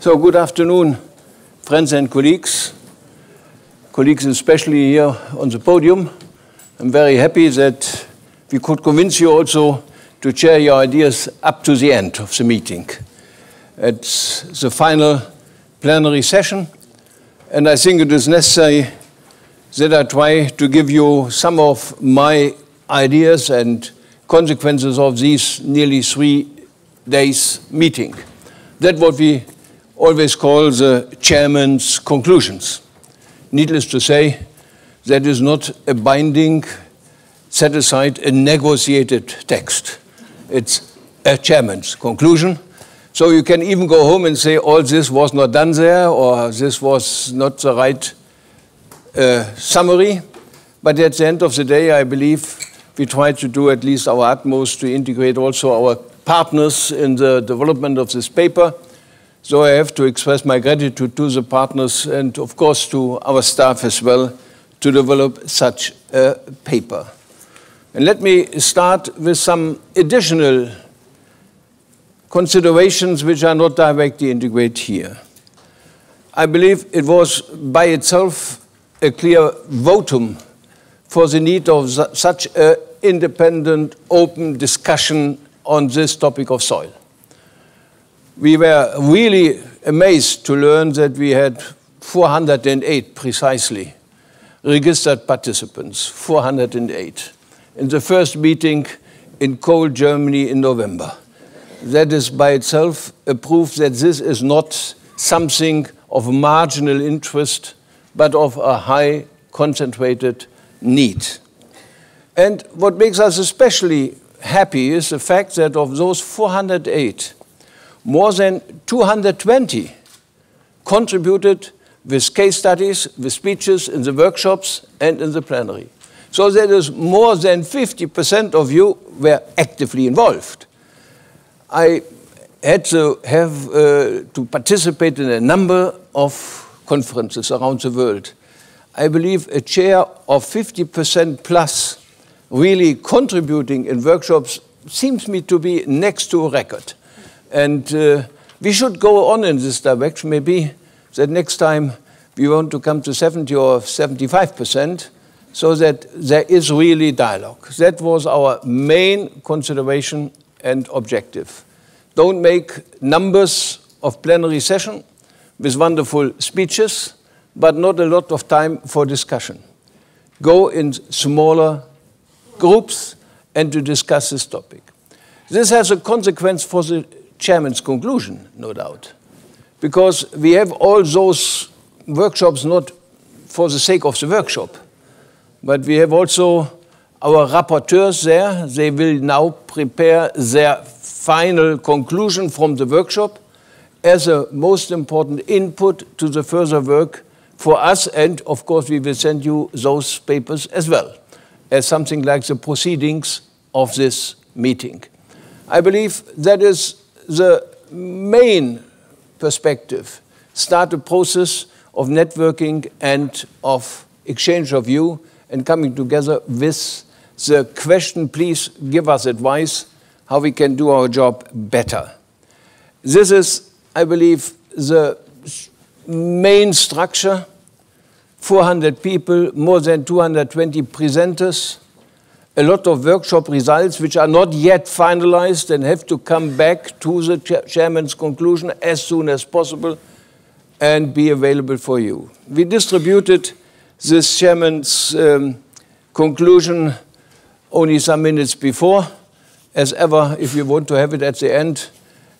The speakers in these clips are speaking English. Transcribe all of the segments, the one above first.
So good afternoon, friends and colleagues especially here on the podium. I'm very happy that we could convince you also to share your ideas up to the end of the meeting. It's the final plenary session, and I think it is necessary that I try to give you some of my ideas and consequences of these nearly 3 days meeting. That's what we always call the chairman's conclusions. Needless to say, that is not a binding, set aside, a negotiated text. It's a chairman's conclusion. So you can even go home and say, all this was not done there, or this was not the right summary. But at the end of the day, I believe we try to do at least our utmost to integrate also our partners in the development of this paper. So I have to express my gratitude to the partners and, of course, to our staff as well to develop such a paper. And let me start with some additional considerations which are not directly integrated here. I believe it was by itself a clear votum for the need of such an independent, open discussion on this topic of soil. We were really amazed to learn that we had 408 precisely registered participants, 408, in the first meeting in cold Germany in November. That is by itself a proof that this is not something of marginal interest, but of a high concentrated need. And what makes us especially happy is the fact that of those 408, more than 220 contributed with case studies, with speeches in the workshops and in the plenary. So that is more than 50% of you were actively involved. I had to have to participate in a number of conferences around the world. I believe a share of 50% plus really contributing in workshops seems me to be next to a record. And we should go on in this direction. Maybe that next time we want to come to 70 or 75%, so that there is really dialogue. That was our main consideration and objective. Don't make numbers of plenary session with wonderful speeches, but not a lot of time for discussion. Go in smaller groups and to discuss this topic. This has a consequence for the chairman's conclusion, no doubt, because we have all those workshops not for the sake of the workshop, but we have also our rapporteurs there. They will now prepare their final conclusion from the workshop as a most important input to the further work for us, and of course we will send you those papers as well as something like the proceedings of this meeting. I believe that is the main perspective. Start a process of networking and of exchange of view and coming together with the question, please give us advice how we can do our job better. This is, I believe, the main structure. 400 people, more than 220 presenters, a lot of workshop results which are not yet finalized and have to come back to the chairman's conclusion as soon as possible and be available for you. We distributed this chairman's conclusion only some minutes before. As ever, if you want to have it at the end,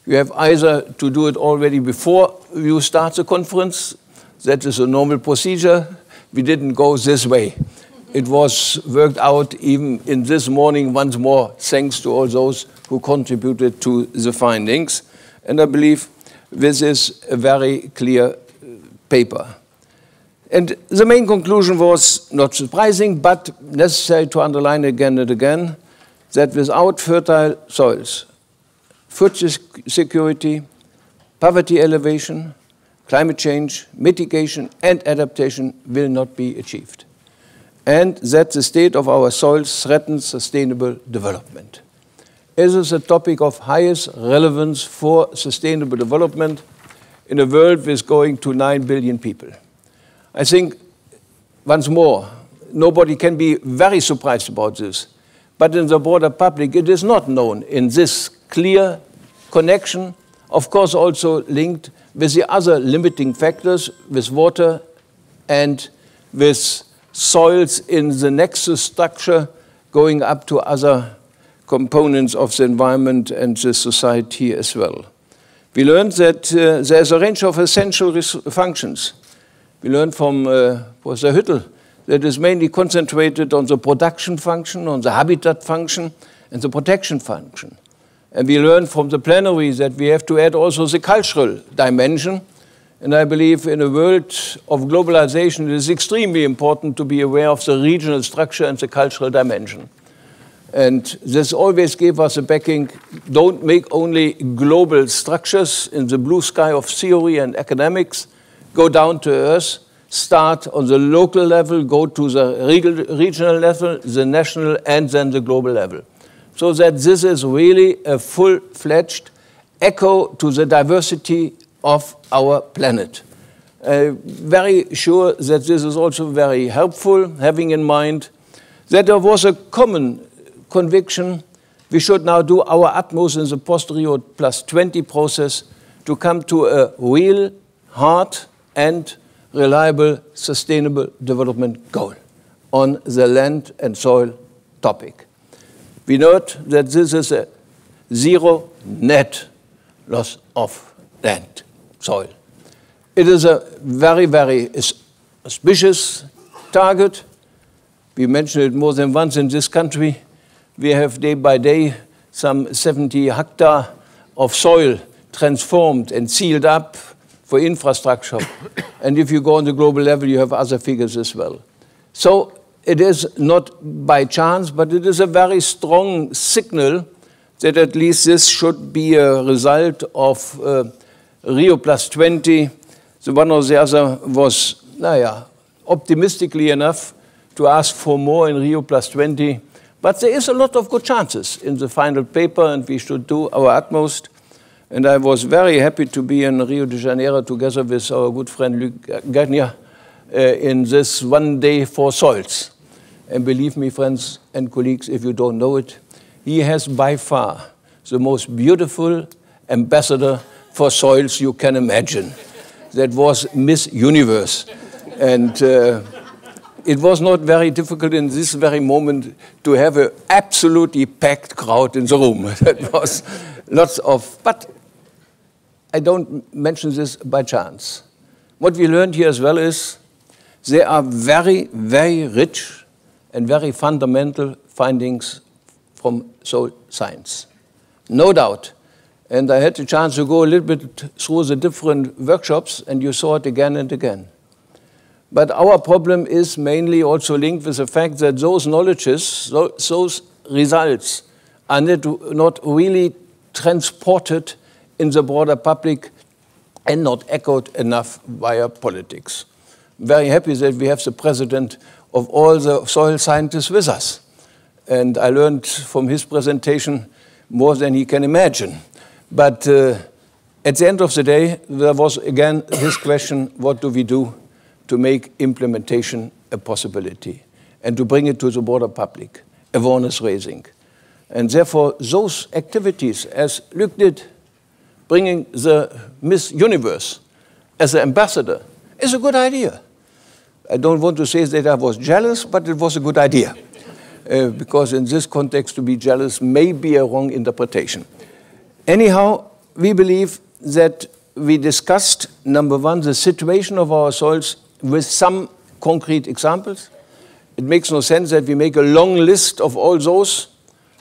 you have either to do it already before you start the conference. That is a normal procedure. We didn't go this way. It was worked out even in this morning once more, thanks to all those who contributed to the findings. And I believe this is a very clear paper. And the main conclusion was not surprising, but necessary to underline again and again, that without fertile soils, food security, poverty elevation, climate change, mitigation, and adaptation will not be achieved. And that the state of our soils threatens sustainable development. It is a topic of highest relevance for sustainable development. in a world with going to 9 billion people. I think, once more, nobody can be very surprised about this. But in the broader public, it is not known in this clear connection, of course also linked with the other limiting factors, with water and with soils in the nexus structure going up to other components of the environment and the society as well. We learned that there's a range of essential functions. We learned from Professor Hüttel that is mainly concentrated on the production function, on the habitat function, and the protection function. And we learned from the plenary that we have to add also the cultural dimension. And I believe in a world of globalization, it is extremely important to be aware of the regional structure and the cultural dimension. And this always gave us a backing. Don't make only global structures in the blue sky of theory and academics. Go down to earth, start on the local level, go to the regional level, the national, and then the global level. So that this is really a full-fledged echo to the diversity of our planet. Very sure that this is also very helpful, having in mind that there was a common conviction we should now do our utmost in the post-Rio +20 process to come to a real, hard, and reliable, sustainable development goal on the land and soil topic. We note that this is a zero net loss of land, soil. It is a very, very auspicious target. We mentioned it more than once in this country. We have day by day some 70 hectares of soil transformed and sealed up for infrastructure. And if you go on the global level, you have other figures as well. So it is not by chance, but it is a very strong signal that at least this should be a result of Rio +20. The one or the other was, optimistically enough to ask for more in Rio +20. But there is a lot of good chances in the final paper, and we should do our utmost. And I was very happy to be in Rio de Janeiro together with our good friend Luc Gagnier in this 1 day for soils. And believe me, friends and colleagues, if you don't know it, he has by far the most beautiful ambassador for soils you can imagine. That was Miss Universe. And it was not very difficult in this very moment to have an absolutely packed crowd in the room. That was lots of, but I don't mention this by chance. What we learned here as well is there are very, very rich and very fundamental findings from soil science. No doubt. And I had the chance to go a little bit through the different workshops, and you saw it again and again. But our problem is mainly also linked with the fact that those knowledges, those results are not really transported in the broader public and not echoed enough via politics. I'm very happy that we have the president of all the soil scientists with us. And I learned from his presentation more than he can imagine. But at the end of the day, there was again his question, what do we do to make implementation a possibility and to bring it to the broader public, awareness raising. And therefore, those activities, as Luc did, bringing the Miss Universe as an ambassador, is a good idea. I don't want to say that I was jealous, but it was a good idea. Because in this context, to be jealous may be a wrong interpretation. Anyhow, we believe that we discussed, number one, the situation of our soils with some concrete examples. It makes no sense that we make a long list of all those.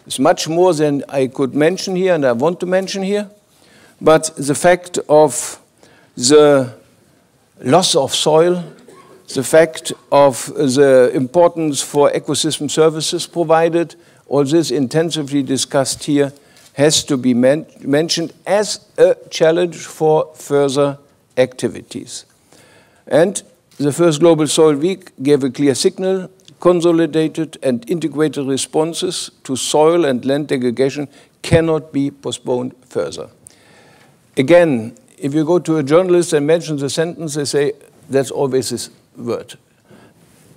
It's much more than I could mention here and I want to mention here. But the fact of the loss of soil, the fact of the importance for ecosystem services provided, all this intensively discussed here, has to be mentioned as a challenge for further activities. And the first Global Soil Week gave a clear signal. Consolidated and integrated responses to soil and land degradation cannot be postponed further. Again, if you go to a journalist and mention the sentence, they say, that's always this word.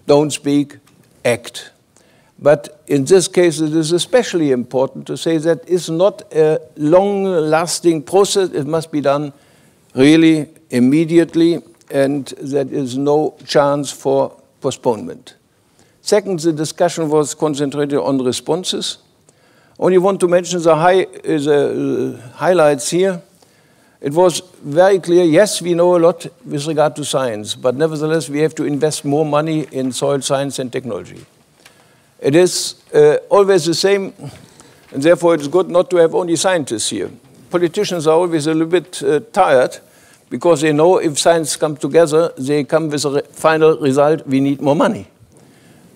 Don't speak, act. But in this case, it is especially important to say that it's not a long-lasting process. It must be done really immediately, and there is no chance for postponement. Second, the discussion was concentrated on responses. Only want to mention the highlights here. It was very clear, yes, we know a lot with regard to science, but nevertheless, we have to invest more money in soil science and technology. It is always the same, and therefore it's good not to have only scientists here. Politicians are always a little bit tired, because they know if science comes together, they come with a final result, we need more money.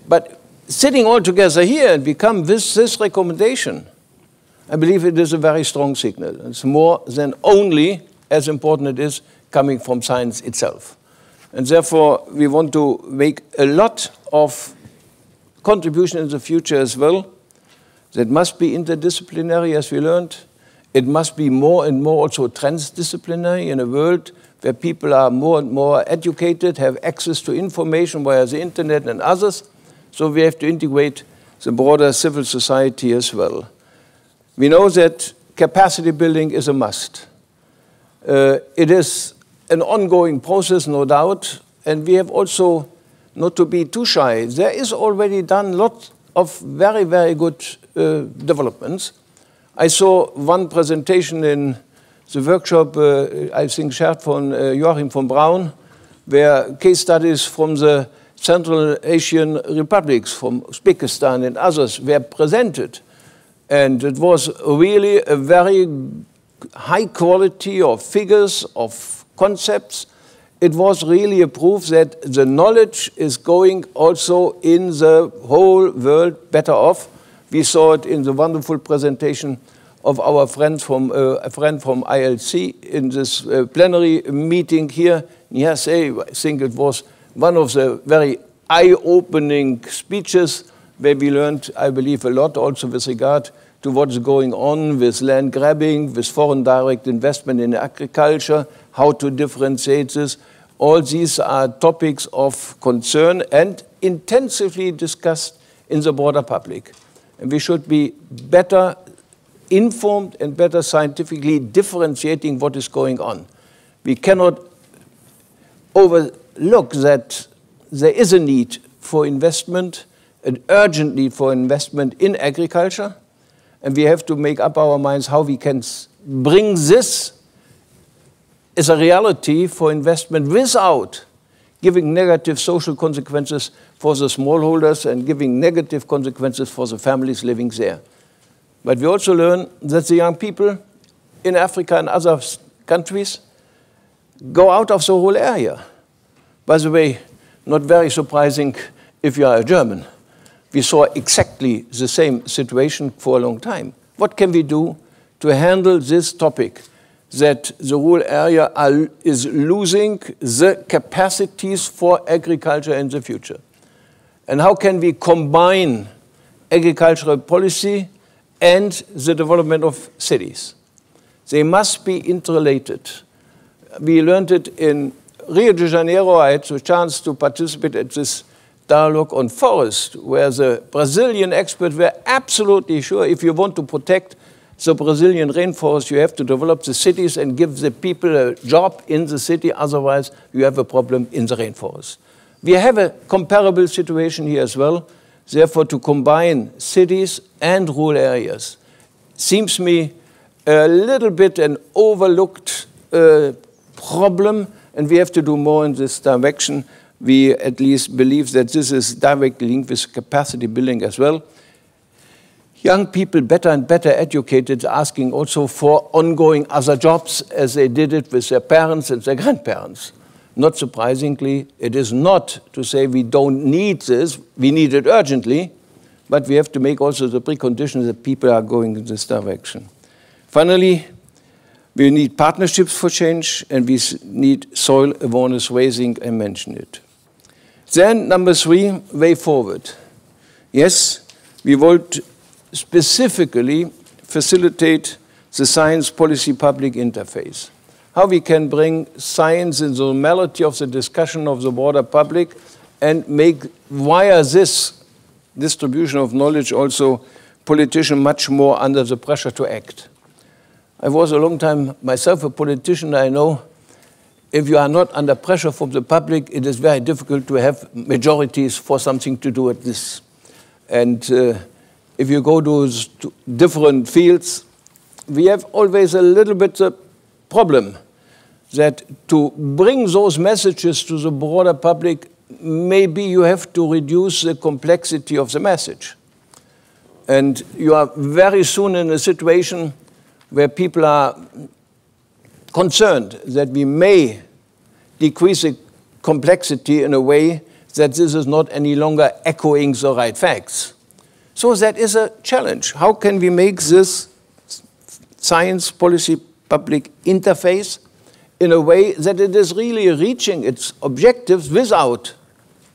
But sitting all together here and we come with this recommendation, I believe it is a very strong signal. It's more than only as important it is coming from science itself. And therefore, we want to make a lot of contribution in the future as well. That must be interdisciplinary, as we learned. It must be more and more also transdisciplinary in a world where people are more and more educated, have access to information via the internet and others. So we have to integrate the broader civil society as well. We know that capacity building is a must. It is an ongoing process, no doubt, and we have also not to be too shy. There is already done lots of very, very good developments. I saw one presentation in the workshop, I think shared from Joachim von Braun, where case studies from the Central Asian republics, from Uzbekistan and others, were presented. And it was really a very high quality of figures, of concepts. It was really a proof that the knowledge is going also in the whole world better off. We saw it in the wonderful presentation of our friend from ILC in this plenary meeting here. Yes, I think it was one of the very eye-opening speeches where we learned, I believe, a lot also with regard to what's going on with land grabbing, with foreign direct investment in agriculture, how to differentiate this. All these are topics of concern and intensively discussed in the broader public. And we should be better informed and better scientifically differentiating what is going on. We cannot overlook that there is a need for investment, an urgent need for investment in agriculture, and we have to make up our minds how we can bring this as a reality for investment without giving negative social consequences for the smallholders and giving negative consequences for the families living there. But we also learn that the young people in Africa and other countries go out of the whole area. By the way, not very surprising if you are a German. We saw exactly the same situation for a long time. What can we do to handle this topic, that the rural area is losing the capacities for agriculture in the future? And how can we combine agricultural policy and the development of cities? They must be interrelated. We learned it in Rio de Janeiro. I had the chance to participate at this dialogue on forest, where the Brazilian experts were absolutely sure if you want to protect the Brazilian rainforest, you have to develop the cities and give the people a job in the city, otherwise you have a problem in the rainforest. We have a comparable situation here as well. Therefore, to combine cities and rural areas seems to me a little bit an overlooked problem, and we have to do more in this direction. We at least believe that this is directly linked with capacity building as well. Young people, better and better educated, asking also for ongoing other jobs as they did it with their parents and their grandparents. Not surprisingly, it is not to say we don't need this, we need it urgently, but we have to make also the preconditions that people are going in this direction. Finally, we need partnerships for change, and we need soil awareness raising, I mentioned it. Then, number 3, way forward. Yes, we want specifically facilitate the science policy public interface. how we can bring science in the normality of the discussion of the broader public and make, via this distribution of knowledge, also politicians much more under the pressure to act. I was a long time myself a politician. I know if you are not under pressure from the public, it is very difficult to have majorities for something to do with this. And if you go to different fields, we have always a little bit the problem that to bring those messages to the broader public, maybe you have to reduce the complexity of the message. And you are very soon in a situation where people are concerned that we may decrease the complexity in a way that this is not any longer echoing the right facts. So that is a challenge. How can we make this science policy public interface in a way that it is really reaching its objectives without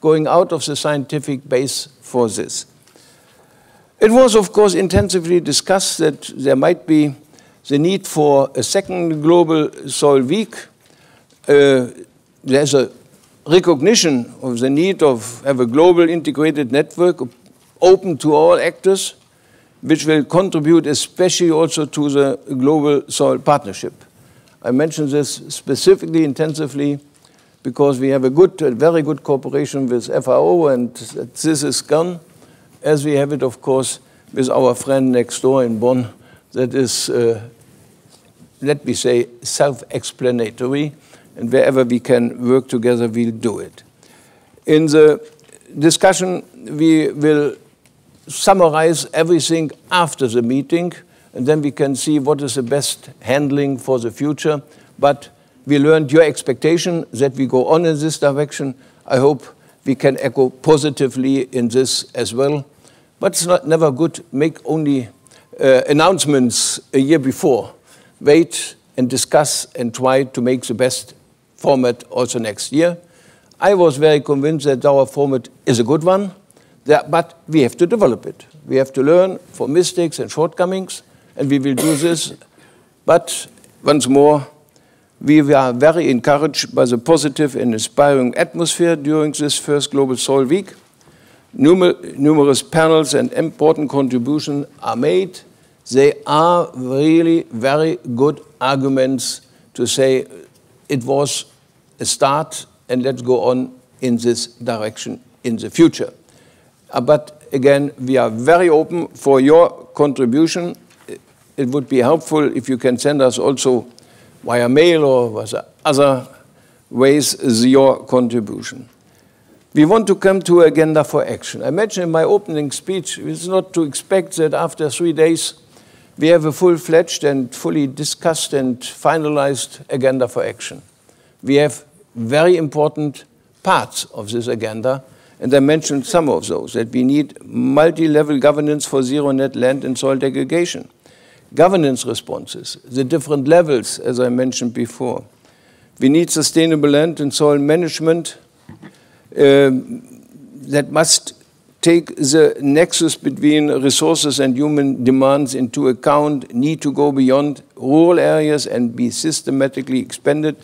going out of the scientific base for this? It was, of course, intensively discussed that there might be the need for a second global soil week. There's a recognition of the need of have a global integrated network open to all actors, which will contribute especially also to the global soil partnership. I mention this specifically, intensively, because we have a very good cooperation with FAO, and this is gone, as we have it, of course, with our friend next door in Bonn. That is, let me say, self-explanatory, and wherever we can work together, we'll do it. In the discussion, we will summarize everything after the meeting, and then we can see what is the best handling for the future. But we learned your expectation that we go on in this direction. I hope we can echo positively in this as well. But it's never good to make only announcements a year before. Wait and discuss and try to make the best format also next year. I was very convinced that our format is a good one, but we have to develop it. We have to learn from mistakes and shortcomings, and we will do this. But once more, we are very encouraged by the positive and inspiring atmosphere during this first Global Soil Week. Numerous panels and important contributions are made. They are really very good arguments to say it was a start and let's go on in this direction in the future. But again, we are very open for your contribution. It would be helpful if you can send us also via mail or other ways your contribution. We want to come to agenda for action. I mentioned in my opening speech, it's not to expect that after 3 days we have a full-fledged and fully discussed and finalized agenda for action. We have very important parts of this agenda, and I mentioned some of those, that we need multi-level governance for zero net land and soil degradation, governance responses, the different levels, as I mentioned before. We need sustainable land and soil management that must take the nexus between resources and human demands into account, need to go beyond rural areas and be systematically expanded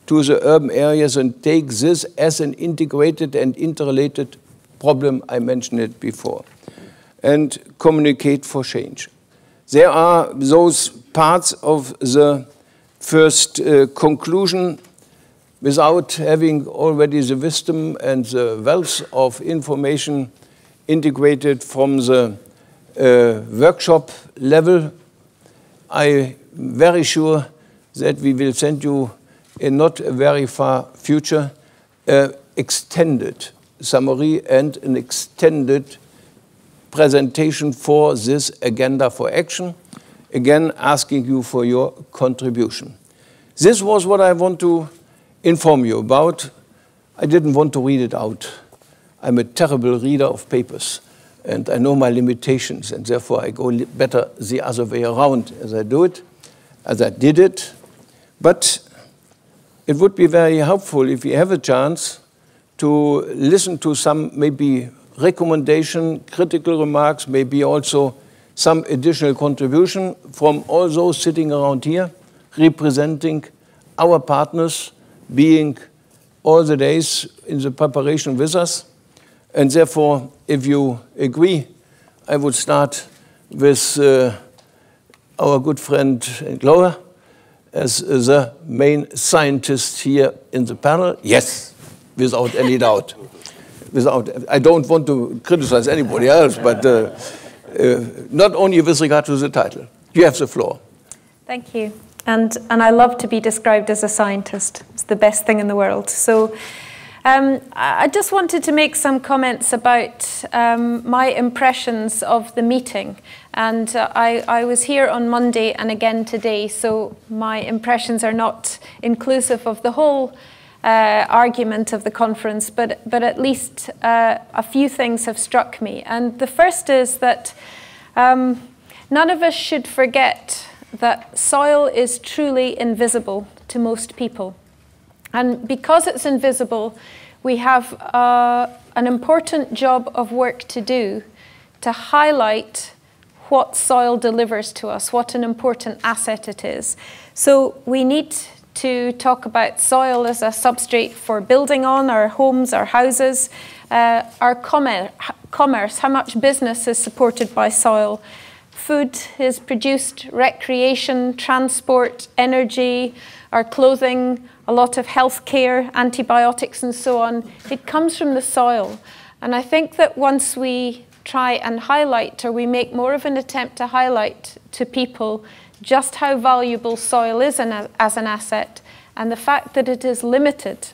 to the urban areas and take this as an integrated and interrelated problem. I mentioned it before. And communicate for change. There are those parts of the first conclusion without having already the wisdom and the wealth of information integrated from the workshop level. I'm very sure that we will send you in not a very far future extended summary and an extended presentation for this agenda for action, again asking you for your contribution. This was what I want to inform you about. I didn't want to read it out. I'm a terrible reader of papers, and I know my limitations, and therefore I go better the other way around as I do it, as I did it. But it would be very helpful if you have a chance to listen to some maybe recommendation, critical remarks, maybe also some additional contribution from all those sitting around here, representing our partners being all the days in the preparation with us. And therefore, if you agree, I would start with our good friend Laura as the main scientist here in the panel. Yes, without any doubt. I don't want to criticize anybody else, but not only with regard to the title. You have the floor. Thank you. And I love to be described as a scientist. It's the best thing in the world. So I just wanted to make some comments about my impressions of the meeting. And I was here on Monday and again today, so my impressions are not inclusive of the whole argument of the conference, but at least a few things have struck me. And the first is that none of us should forget that soil is truly invisible to most people. And because it's invisible, we have an important job of work to do to highlight what soil delivers to us, what an important asset it is. So we need to talk about soil as a substrate for building on our homes, our houses, our commerce, how much business is supported by soil. Food is produced, recreation, transport, energy, our clothing, a lot of healthcare, antibiotics and so on. It comes from the soil. And I think that once we try and highlight, or we make more of an attempt to highlight to people just how valuable soil is as an asset, and the fact that it is limited,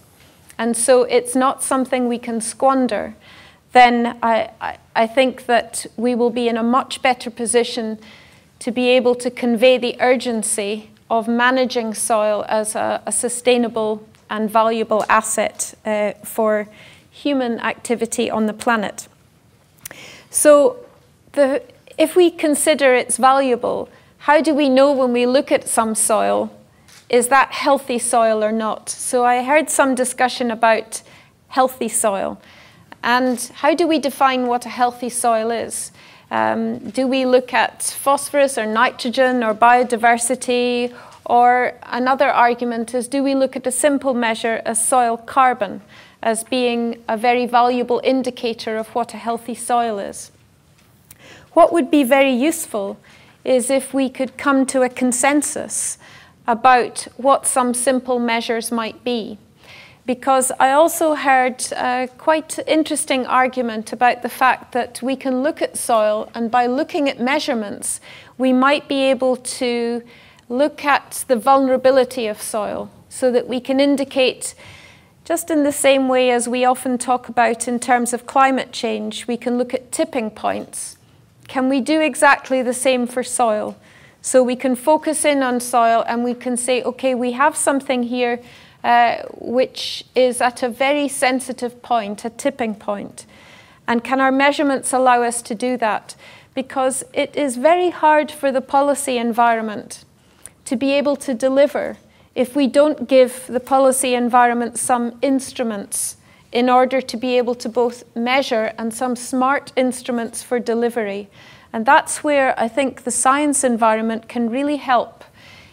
and so it's not something we can squander, then I think that we will be in a much better position to be able to convey the urgency of managing soil as a sustainable and valuable asset for human activity on the planet. So if we consider it's valuable, how do we know when we look at some soil, is that healthy soil or not? So I heard some discussion about healthy soil. And how do we define what a healthy soil is? Do we look at phosphorus or nitrogen or biodiversity? Or another argument is, do we look at a simple measure as soil carbon as being a very valuable indicator of what a healthy soil is? What would be very useful is if we could come to a consensus about what some simple measures might be. Because I also heard a quite interesting argument about the fact that we can look at soil, and by looking at measurements, we might be able to look at the vulnerability of soil so that we can indicate, just in the same way as we often talk about in terms of climate change, we can look at tipping points. Can we do exactly the same for soil? So we can focus in on soil and we can say, okay, we have something here which is at a very sensitive point, a tipping point. And can our measurements allow us to do that? Because it is very hard for the policy environment to be able to deliver if we don't give the policy environment some instruments in order to be able to both measure and some smart instruments for delivery. And that's where I think the science environment can really help,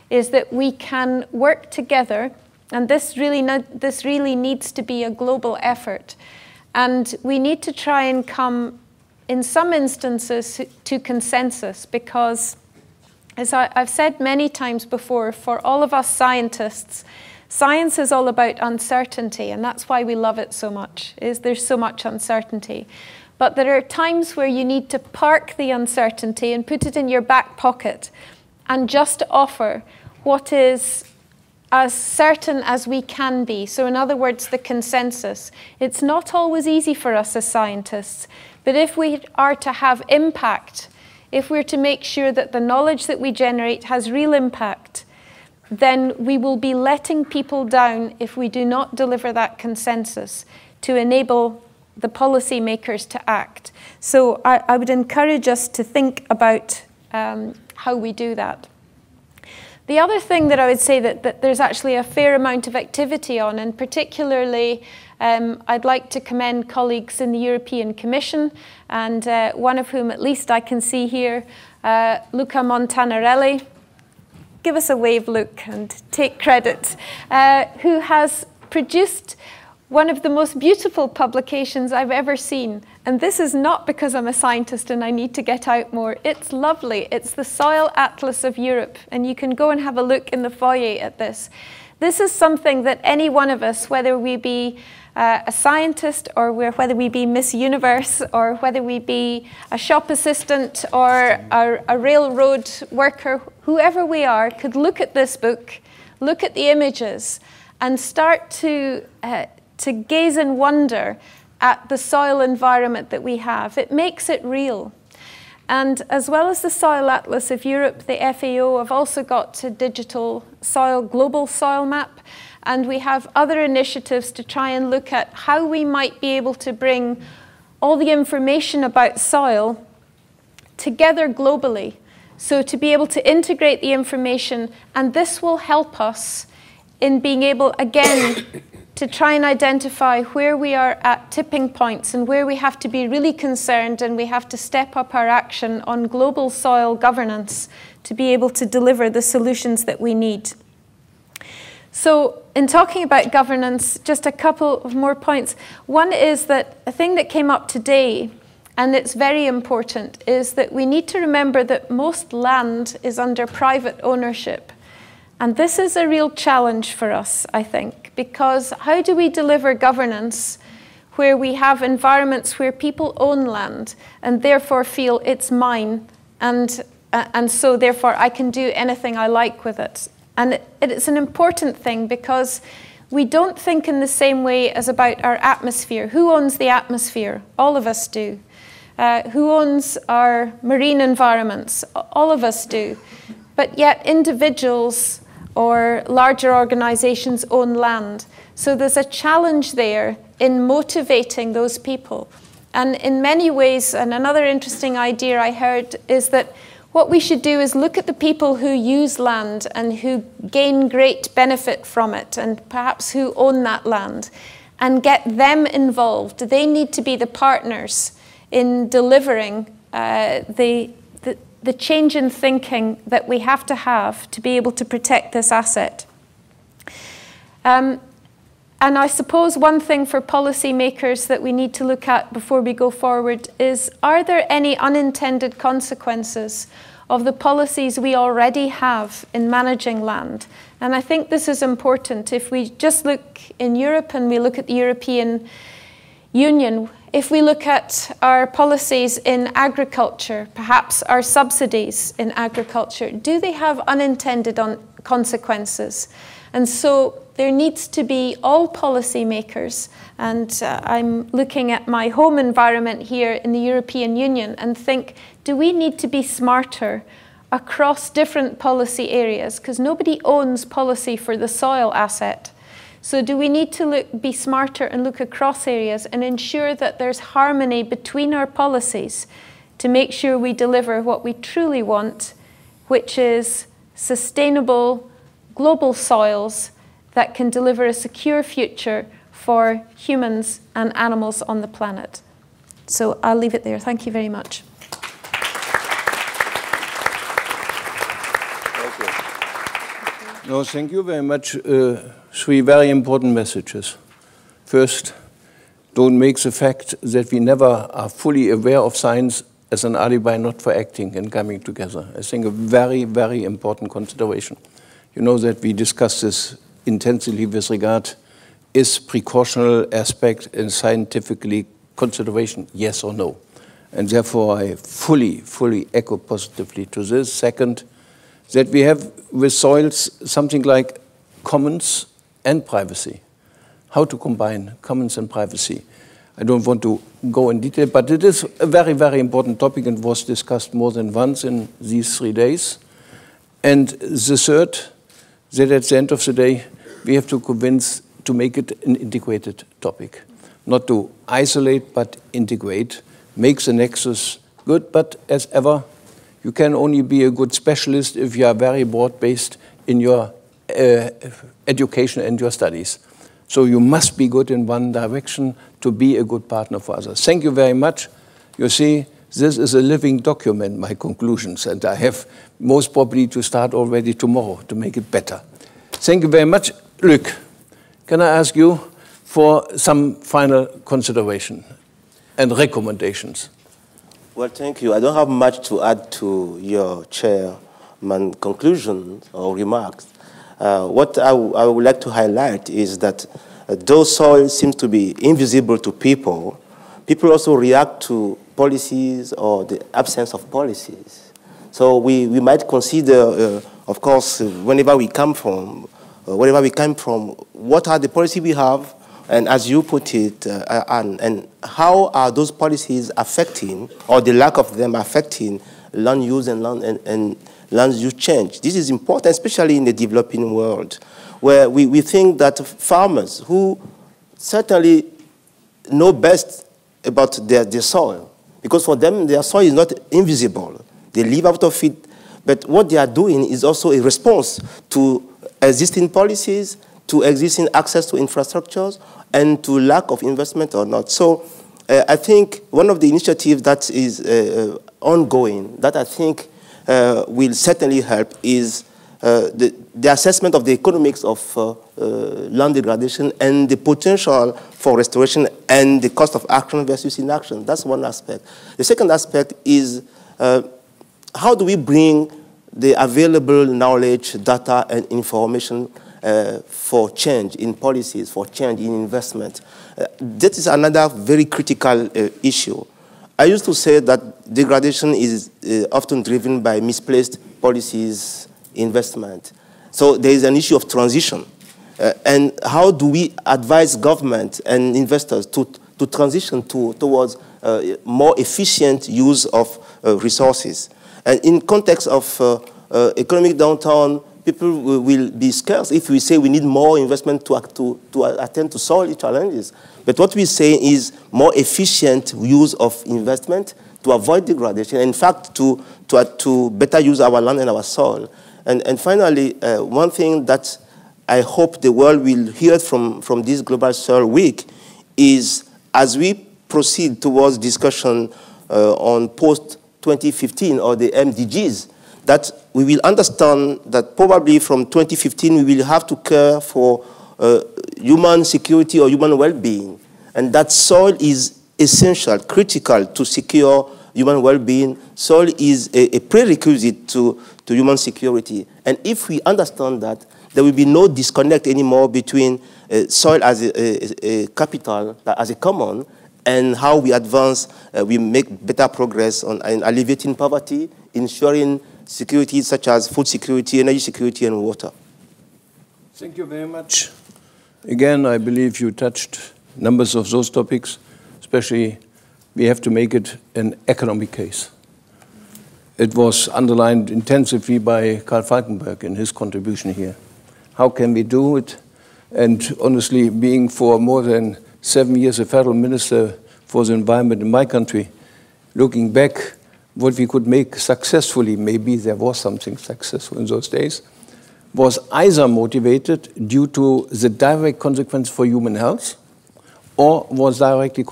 is that we can work together. And this really needs to be a global effort. And we need to try and come, in some instances, to consensus, because, as I've said many times before, for all of us scientists, science is all about uncertainty, and that's why we love it so much, is there's so much uncertainty. But there are times where you need to park the uncertainty and put it in your back pocket and just offer what is as certain as we can be. So in other words, the consensus. It's not always easy for us as scientists, but if we are to have impact, if we're to make sure that the knowledge that we generate has real impact, then we will be letting people down if we do not deliver that consensus to enable the policymakers to act. So I would encourage us to think about how we do that. The other thing that I would say that there's actually a fair amount of activity on, and particularly I'd like to commend colleagues in the European Commission, and one of whom at least I can see here, Luca Montanarelli, give us a wave, Luke, and take credit, who has produced one of the most beautiful publications I've ever seen. And this is not because I'm a scientist and I need to get out more. It's lovely. It's the Soil Atlas of Europe. And you can go and have a look in the foyer at this. This is something that any one of us, whether we be a scientist or whether we be Miss Universe or whether we be a shop assistant or a railroad worker, whoever we are, could look at this book, look at the images, and start to gaze in wonder at the soil environment that we have. It makes it real. And as well as the Soil Atlas of Europe, the FAO have also got a digital global soil map. And we have other initiatives to try and look at how we might be able to bring all the information about soil together globally. So to be able to integrate the information, and this will help us in being able, again, to try and identify where we are at tipping points and where we have to be really concerned and we have to step up our action on global soil governance to be able to deliver the solutions that we need. So in talking about governance, just a couple of more points. One is that a thing that came up today, and it's very important, is that we need to remember that most land is under private ownership. And this is a real challenge for us, I think, because how do we deliver governance where we have environments where people own land and therefore feel it's mine and so therefore I can do anything I like with it? And it's an important thing because we don't think in the same way as about our atmosphere. Who owns the atmosphere? All of us do. Who owns our marine environments? All of us do. But yet individuals or larger organizations own land. So there's a challenge there in motivating those people. And in many ways, and another interesting idea I heard is that what we should do is look at the people who use land and who gain great benefit from it and perhaps who own that land and get them involved. They need to be the partners in delivering the change in thinking that we have to be able to protect this asset. And I suppose one thing for policymakers that we need to look at before we go forward is, are there any unintended consequences of the policies we already have in managing land? And I think this is important. If we just look in Europe and we look at the European Union, if we look at our policies in agriculture, perhaps our subsidies in agriculture, do they have unintended consequences? And so there needs to be all policymakers, and I'm looking at my home environment here in the European Union and think, do we need to be smarter across different policy areas? Because nobody owns policy for the soil asset. So do we need to be smarter and look across areas and ensure that there's harmony between our policies to make sure we deliver what we truly want, which is sustainable global soils that can deliver a secure future for humans and animals on the planet. So I'll leave it there. Thank you very much. No, thank you very much. 3 very important messages. First, don't make the fact that we never are fully aware of science as an alibi not for acting and coming together. I think a very, very important consideration. You know that we discussed this intensively with regard, is precautionary aspect and scientifically consideration, yes or no? And therefore I fully echo positively to this. Second, that we have with soils something like commons and privacy. How to combine commons and privacy. I don't want to go in detail, but it is a very, very important topic and was discussed more than once in these 3 days. And the third, that at the end of the day, we have to convince to make it an integrated topic. Not to isolate, but integrate. Make the nexus good, but as ever, you can only be a good specialist if you are very broad-based in your education and your studies. So you must be good in one direction to be a good partner for others. Thank you very much. You see, This is a living document, my conclusions, and I have most probably to start already tomorrow to make it better. Thank you very much. Luc, can I ask you for some final consideration and recommendations? Well, thank you. I don't have much to add to your chairman's conclusions or remarks. What I would like to highlight is that though soil seems to be invisible to people, people also react to policies or the absence of policies. So we might consider, of course, wherever we come from, what are the policies we have, and as you put it, and how are those policies affecting, or the lack of them affecting, land use and land use change. This is important, especially in the developing world, where we think that farmers who certainly know best about their soil, because for them, their soil is not invisible. They live out of it, but what they are doing is also a response to existing policies, to existing access to infrastructures, and to lack of investment or not. So I think one of the initiatives that is ongoing, that I think will certainly help, is the assessment of the economics of land degradation and the potential for restoration and the cost of action versus inaction. That's one aspect. The second aspect is how do we bring the available knowledge, data, and information for change in policies, for change in investment. That is another very critical issue. I used to say that degradation is often driven by misplaced policies, investment. So there is an issue of transition. And how do we advise government and investors to transition towards more efficient use of resources? And in context of economic downturn, people will be scarce if we say we need more investment to attend to soil challenges. But what we say is more efficient use of investment to avoid degradation, and in fact, to better use our land and our soil. And finally, one thing that I hope the world will hear from this Global Soil Week is, as we proceed towards discussion on post-2015 or the MDGs, that we will understand that probably from 2015 we will have to care for human security or human well-being, and that soil is essential, critical to secure human well-being. Soil is a prerequisite to human security. And if we understand that, there will be no disconnect anymore between soil as a capital, as a common, and how we advance, we make better progress on alleviating poverty, ensuring security such as food security, energy security, and water. Thank you very much. Again, I believe you touched numbers of those topics, especially we have to make it an economic case. It was underlined intensively by Karl Falkenberg in his contribution here. How can we do it? And honestly, being for more than 7 years a federal minister for the environment in my country, looking back, what we could make successfully, maybe there was something successful in those days, was either motivated due to the direct consequence for human health, or was directly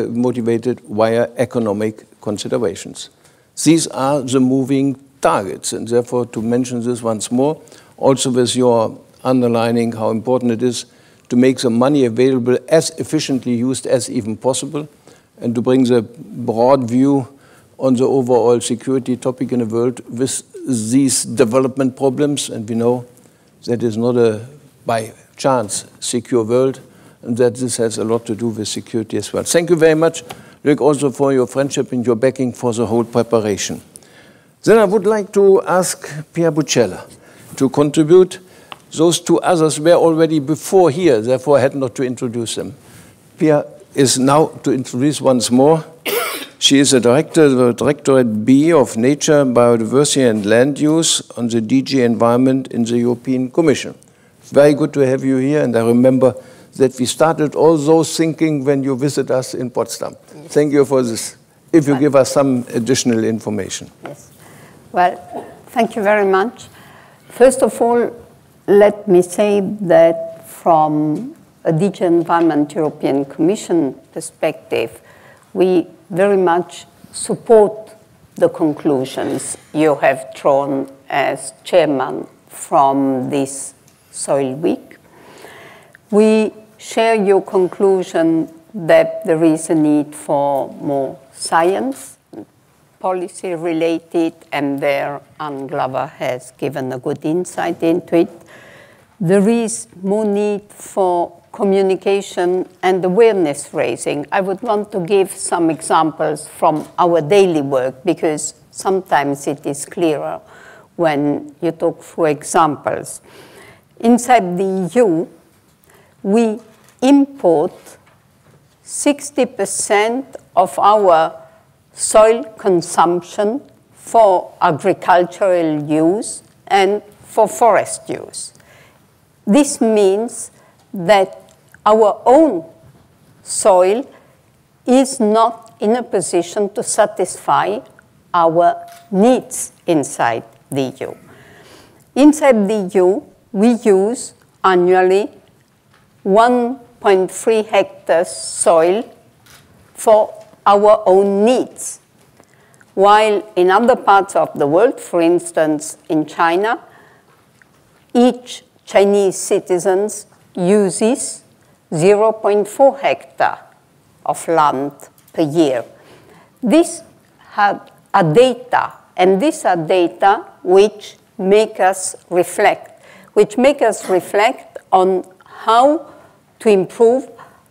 motivated via economic considerations. These are the moving targets, and therefore to mention this once more, also with your underlining how important it is to make the money available as efficiently used as even possible, and to bring the broad view on the overall security topic in the world with these development problems. And we know that is not a by chance secure world, and that this has a lot to do with security as well. Thank you very much, Luc, also for your friendship and your backing for the whole preparation. Then I would like to ask Pierre Bucella to contribute. Those two others were already before here, therefore I had not to introduce them. Pierre is now to introduce once more. She is a director, the Directorate B of Nature, Biodiversity and Land Use on the DG Environment in the European Commission. It's very good to have you here, and I remember that we started all those thinking when you visit us in Potsdam. Yes. Thank you for this. If you give us some additional information. Yes. Well, thank you very much. First of all, let me say that from a DG Environment European Commission perspective, we very much support the conclusions you have drawn as chairman from this Soil Week. We share your conclusion that there is a need for more science, policy related, and there Anne Glover has given a good insight into it. There is more need for communication and awareness raising. I would want to give some examples from our daily work because sometimes it is clearer when you talk through examples. Inside the EU, we import 60% of our soil consumption for agricultural use and for forest use. This means that our own soil is not in a position to satisfy our needs inside the EU. Inside the EU, we use annually 1.3 hectares soil for our own needs, while in other parts of the world, for instance in China, each Chinese citizen uses 0.4 hectare of land per year. These are data, and these are data which make us reflect on how to improve,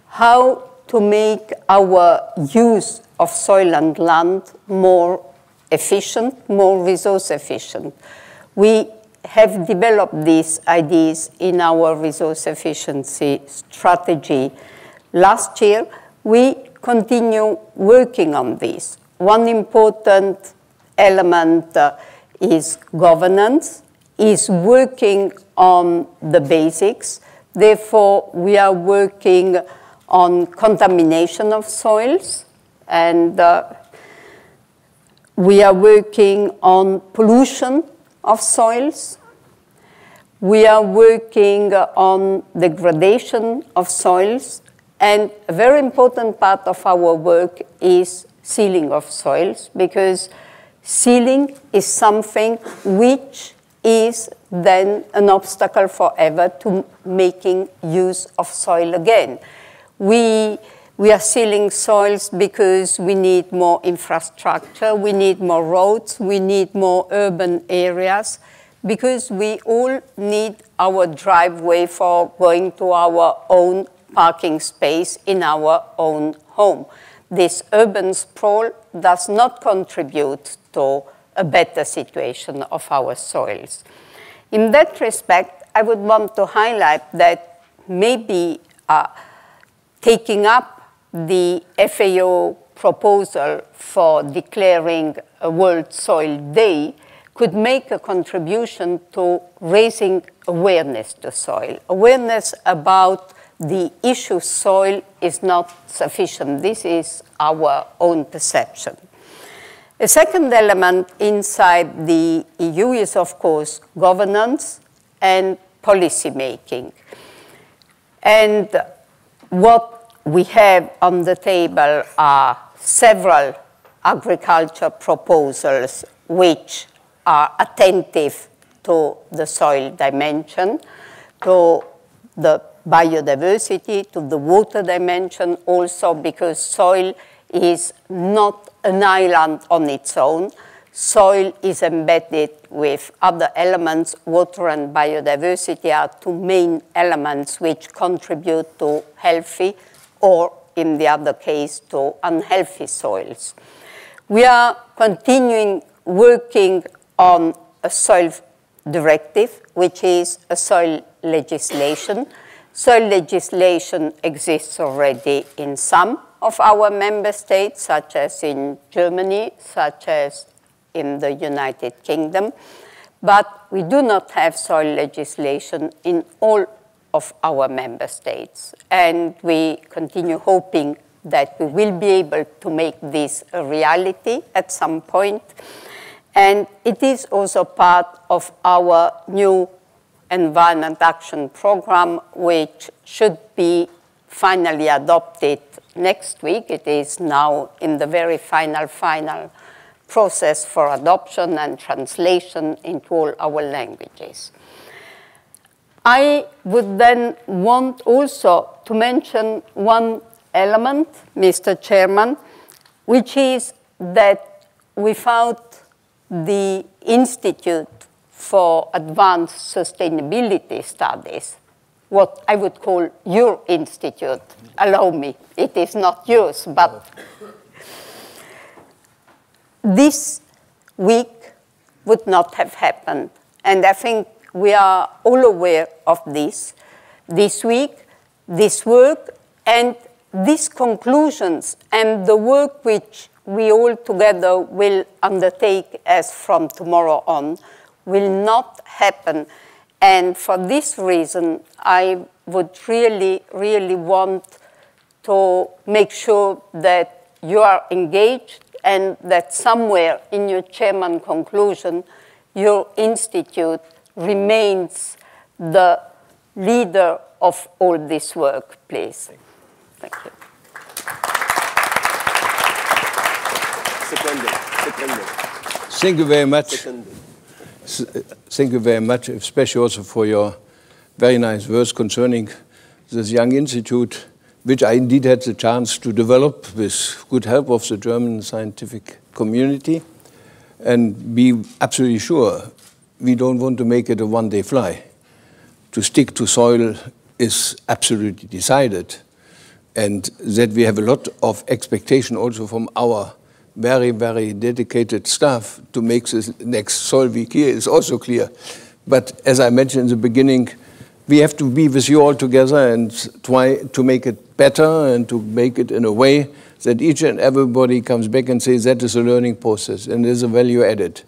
how to make our use of soil and land more efficient, more resource efficient. We have developed these ideas in our resource efficiency strategy. Last year, we continue working on this. One important element is governance, is working on the basics. Therefore, we are working on contamination of soils, and we are working on pollution of soils. We are working on degradation of soils, and a very important part of our work is sealing of soils, because sealing is something which is then an obstacle forever to making use of soil again. We are sealing soils because we need more infrastructure, we need more roads, we need more urban areas, because we all need our driveway for going to our own parking space in our own home. This urban sprawl does not contribute to a better situation of our soils. In that respect, I would want to highlight that maybe taking up the FAO proposal for declaring a World Soil Day could make a contribution to raising awareness to soil. Awareness about the issue soil is not sufficient. This is our own perception. A second element inside the EU is, of course, governance and policy making. And what we have on the table are several agriculture proposals which are attentive to the soil dimension, to the biodiversity, to the water dimension also, because soil is not an island on its own. Soil is embedded with other elements. Water and biodiversity are two main elements which contribute to healthy, or in the other case, to unhealthy soils. We are continuing working on a soil directive, which is a soil legislation. Soil legislation exists already in some of our member states, such as in Germany, such as in the United Kingdom, but we do not have soil legislation in all of our member states. And we continue hoping that we will be able to make this a reality at some point. And it is also part of our new Environment Action Program, which should be finally adopted next week. It is now in the very final process for adoption and translation into all our languages. I would then want also to mention one element, Mr. Chairman, which is that without the Institute for Advanced Sustainability Studies, what I would call your institute, allow me, it is not yours, but this week would not have happened. And I think we are all aware of this week, this work, and these conclusions, and the work which we all together will undertake as from tomorrow on, will not happen. And for this reason, I would really, really want to make sure that you are engaged and that somewhere in your chairman conclusion, your institute remains the leader of all this work, please. Thank you. Thank you very much. Thank you very much, especially also for your very nice words concerning this young institute, which I indeed had the chance to develop with good help of the German scientific community. And be absolutely sure, we don't want to make it a one-day fly. To stick to soil is absolutely decided. And that we have a lot of expectation also from our very, very dedicated staff to make this next Soil Week here is also clear. But as I mentioned in the beginning, we have to be with you all together and try to make it better and to make it in a way that each and everybody comes back and says that is a learning process and is a value added.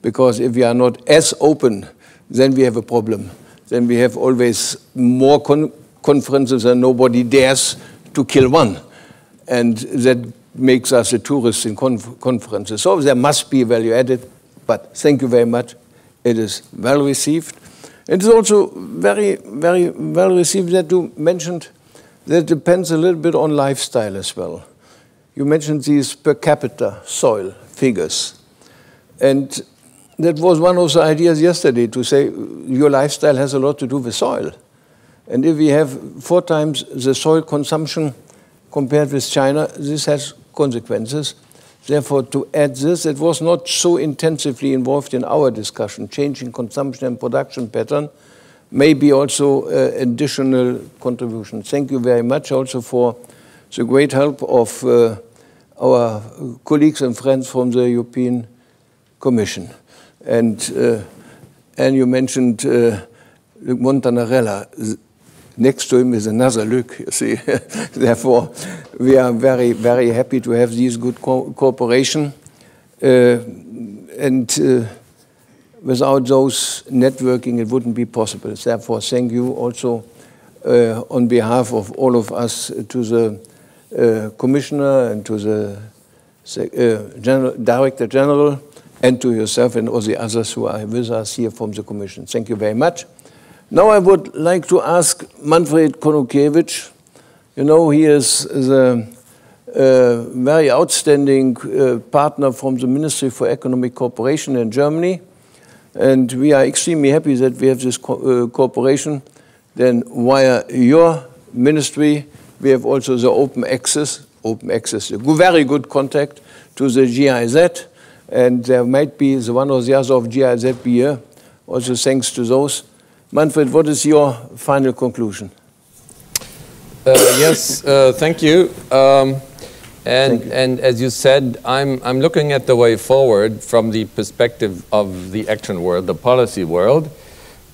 Because if we are not as open, then we have a problem. Then we have always more conferences and nobody dares to kill one. And that makes us a tourist in conferences. So there must be value added, but thank you very much. It is well received. It is also very, very well received that you mentioned that it depends a little bit on lifestyle as well. You mentioned these per capita soil figures. And that was one of the ideas yesterday, to say your lifestyle has a lot to do with soil. And if we have 4 times the soil consumption compared with China, this has consequences. Therefore, to add this, it was not so intensively involved in our discussion. Changing consumption and production pattern may be also additional contribution. Thank you very much also for the great help of our colleagues and friends from the European Commission. And you mentioned Montanarella. Next to him is another Luc, you see. Therefore, we are very, very happy to have this good cooperation. Without those networking, it wouldn't be possible. Therefore, thank you also on behalf of all of us to the Commissioner and to the Director General and to yourself and all the others who are with us here from the Commission. Thank you very much. Now I would like to ask Manfred Konukiewicz. You know, he is the very outstanding partner from the Ministry for Economic Cooperation in Germany. And we are extremely happy that we have this cooperation. Then via your ministry, we have also the open access, a very good contact to the GIZ. And there might be the one or the other of GIZ be here, also thanks to those. Manfred, what is your final conclusion? Yes, thank you. And as you said, I'm looking at the way forward from the perspective of the action world, the policy world.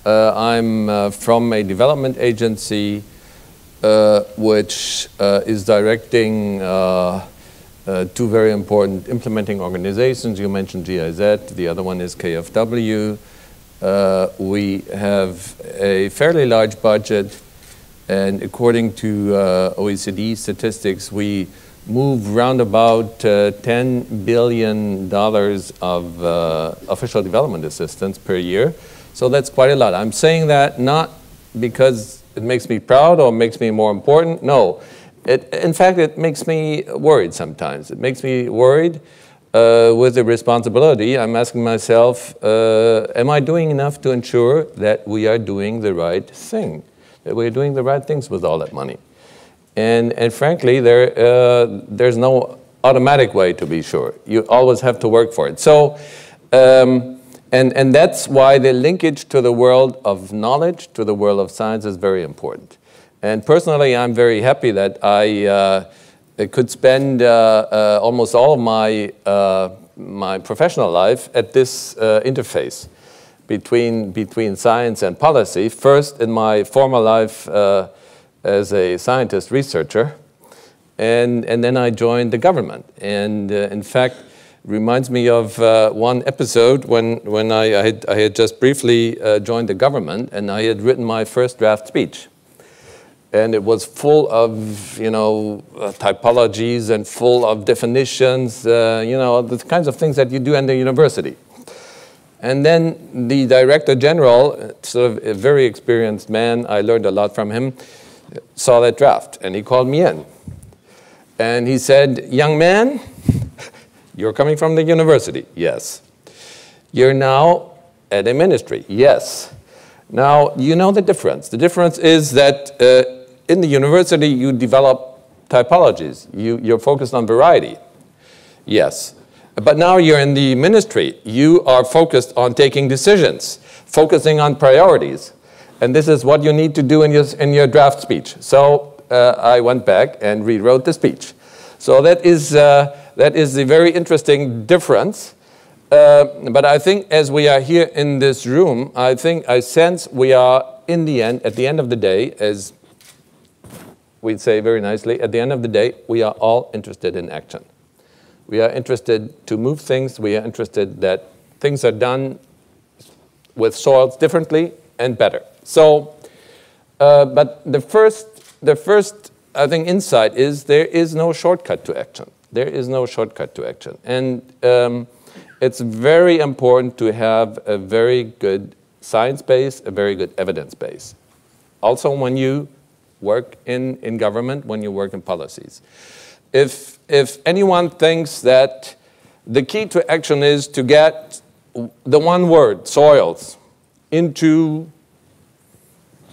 I'm from a development agency which is directing 2 very important implementing organizations. You mentioned GIZ, the other one is KfW. We have a fairly large budget, and according to OECD statistics, we move round about $10 billion of official development assistance per year. So that's quite a lot. I'm saying that not because it makes me proud or makes me more important. No, In fact, it makes me worried sometimes. It makes me worried with the responsibility. I'm asking myself, am I doing enough to ensure that we are doing the right thing, that we're doing the right things with all that money? And frankly, there's no automatic way to be sure. You always have to work for it. So, and that's why the linkage to the world of knowledge, to the world of science is very important. And personally, I'm very happy that I could spend almost all of my professional life at this interface between science and policy. First, in my former life as a scientist researcher, and then I joined the government. And in fact, reminds me of one episode when I had just briefly joined the government, and I had written my first draft speech. And it was full of, you know, typologies and full of definitions, you know, the kinds of things that you do in the university. And then the Director General, sort of a very experienced man, I learned a lot from him, saw that draft, and he called me in. And he said, "Young man, you're coming from the university." "Yes." "You're now at a ministry." "Yes." Now, you know the difference. The difference is that in the university, you develop typologies. You're focused on variety. "Yes." "But now you're in the ministry. You are focused on taking decisions, focusing on priorities. And this is what you need to do in your draft speech." So I went back and rewrote the speech. So that is the very interesting difference. But I think as we are here in this room, I sense we are in the end, at the end of the day, as we'd say very nicely, at the end of the day, we are all interested in action. We are interested to move things. We are interested that things are done with soils differently and better. So, but the first, I think, insight is there is no shortcut to action. There is no shortcut to action. And it's very important to have a very good science base, a very good evidence base. Also when you work in government, when you work in policies. If anyone thinks that the key to action is to get the one word, soils, into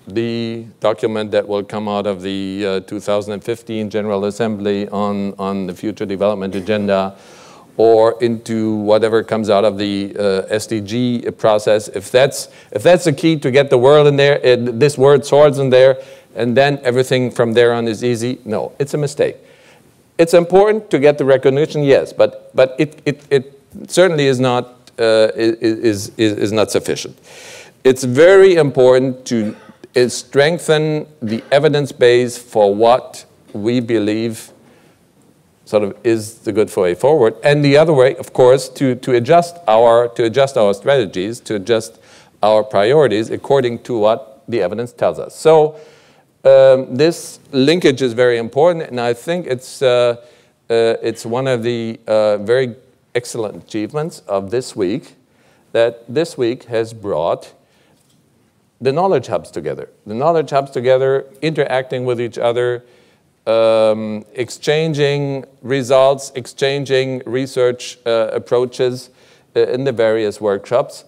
the document that will come out of the 2015 General Assembly on the future development agenda, or into whatever comes out of the SDG process, if that's the key to get the word in there, this word soils in there, and then everything from there on is easy, no, it's a mistake. It's important to get the recognition, yes, but it certainly is not sufficient. It's very important to strengthen the evidence base for what we believe sort of is the good way forward, and the other way, of course, to adjust our strategies, to adjust our priorities according to what the evidence tells us. So this linkage is very important, and I think it's one of the very excellent achievements of this week, that this week has brought the knowledge hubs together. The knowledge hubs together, interacting with each other, exchanging results, exchanging research approaches in the various workshops.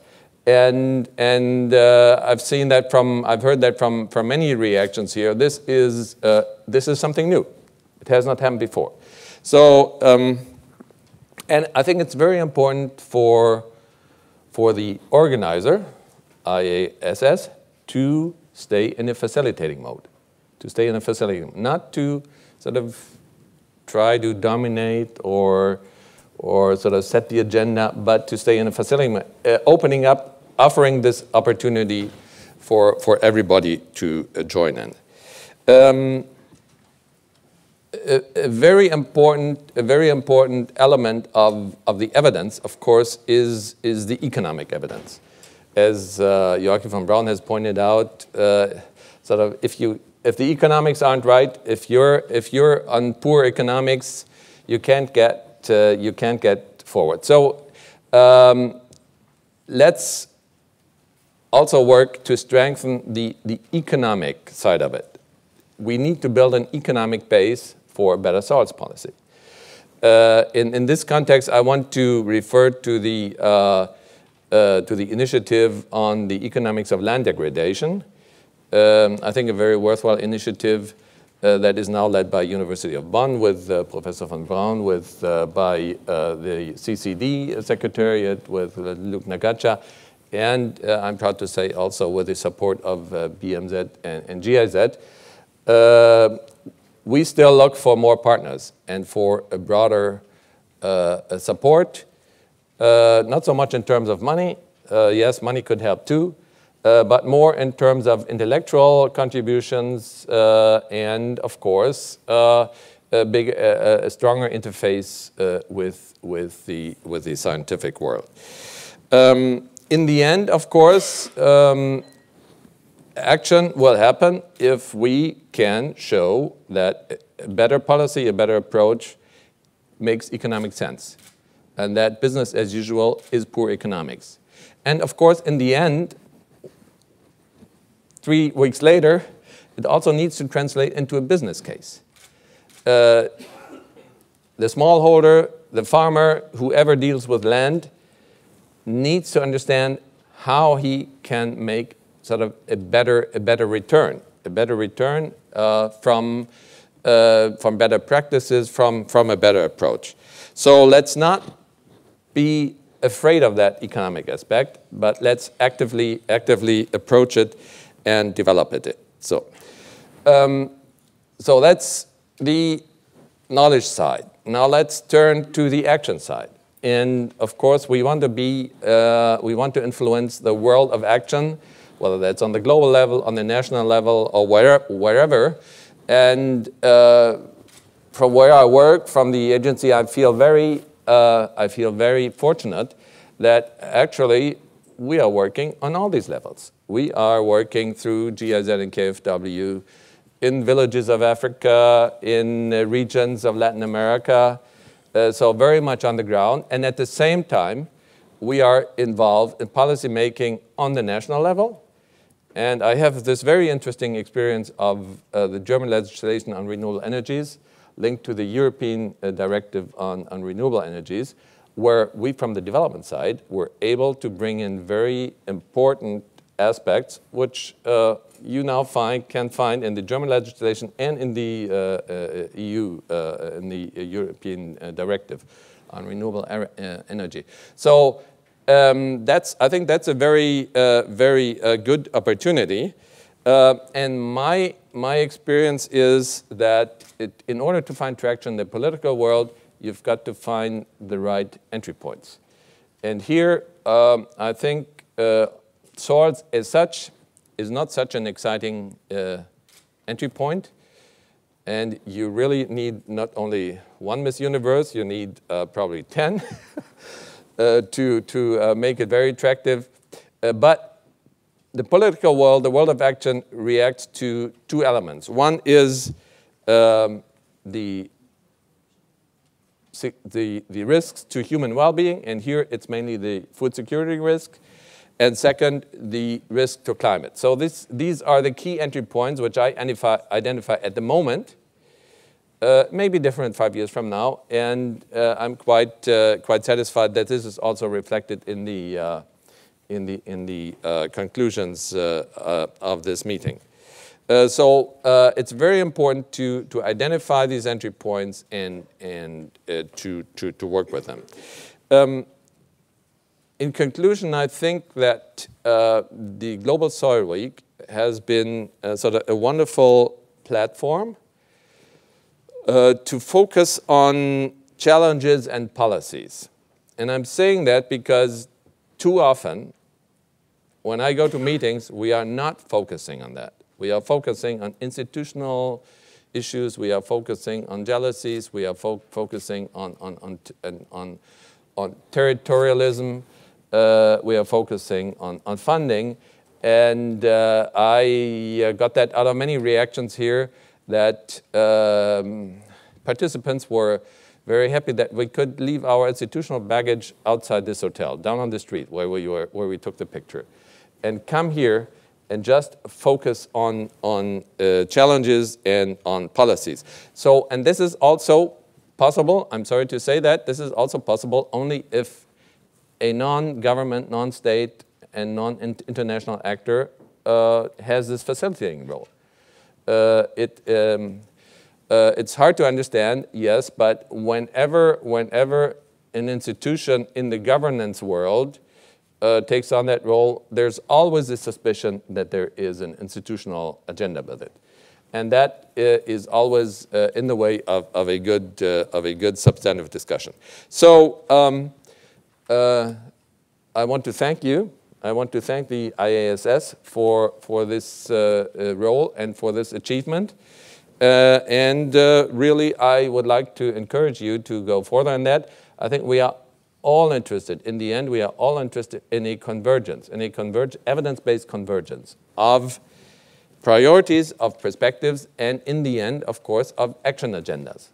And I've seen that I've heard that from many reactions here. This is something new. It has not happened before. So, and I think it's very important for the organizer, IASS, to stay in a facilitating mode. To stay in a facilitating mode. Not to sort of try to dominate or sort of set the agenda, but to stay in a facilitating mode, opening up, offering this opportunity for everybody to join in. A very important element of the evidence, of course, is the economic evidence. As Joachim von Braun has pointed out, sort of if the economics aren't right, if you're on poor economics, you can't get forward. So let's also work to strengthen the economic side of it. we need to build an economic base for better soils policy. In this context, I want to refer to the initiative on the economics of land degradation. I think a very worthwhile initiative that is now led by University of Bonn with Professor von Braun, by the CCD Secretariat with Luc Nagacha, and I'm proud to say also with the support of BMZ and GIZ. We still look for more partners and for a broader support, not so much in terms of money. Yes, money could help too, but more in terms of intellectual contributions and, of course, a stronger interface with the scientific world. In the end, of course, action will happen if we can show that a better policy, a better approach makes economic sense, and that business as usual is poor economics. And of course, in the end, 3 weeks later, it also needs to translate into a business case. The smallholder, the farmer, whoever deals with land, needs to understand how he can make sort of a better return from better practices, from a better approach. So let's not be afraid of that economic aspect, but let's actively approach it and develop it. So that's the knowledge side. Now let's turn to the action side. And of course, we want to influence the world of action, whether that's on the global level, on the national level, or wherever. And from where I work, from the agency, I feel very fortunate that actually we are working on all these levels. We are working through GIZ and KFW in villages of Africa, in regions of Latin America, so very much on the ground. And at the same time, we are involved in policy making on the national level. And I have this very interesting experience of the German legislation on renewable energies linked to the European directive on renewable energies, where we, from the development side, were able to bring in very important aspects, which you now can find in the German legislation and in the EU, in the European directive on renewable energy. So I think that's a very good opportunity. And my experience is that in order to find traction in the political world, you've got to find the right entry points. And here, I think soils as such is not such an exciting entry point. And you really need not only one Miss Universe, you need probably 10 to make it very attractive. But the political world, the world of action, reacts to 2 elements. One is the risks to human well-being, and here it's mainly the food security risk. And second, the risk to climate. So these are the key entry points which I identify at the moment. May be different 5 years from now, and I'm quite satisfied that this is also reflected in the conclusions of this meeting. So it's very important to identify these entry points and to work with them. In conclusion, I think that the Global Soil Week has been sort of a wonderful platform to focus on challenges and policies. And I'm saying that because too often, when I go to meetings, we are not focusing on that. We are focusing on institutional issues. We are focusing on jealousies. We are focusing on territorialism. We are focusing on funding. And I got that out of many reactions here, that participants were very happy that we could leave our institutional baggage outside this hotel, down on the street where we took the picture, and come here and just focus on challenges and on policies. So, and this is also possible, I'm sorry to say that, this is also possible only if a non-government, non-state, and non-international actor has this facilitating role. It's hard to understand, yes, but whenever an institution in the governance world takes on that role, there's always a suspicion that there is an institutional agenda with it. And that is always in the way of a good substantive discussion. So I want to thank you. I want to thank the IASS for this role and for this achievement. Really, I would like to encourage you to go further on that. I think we are all interested, in the end, we are all interested in a convergence, in a evidence-based convergence of priorities, of perspectives, and in the end, of course, of action agendas.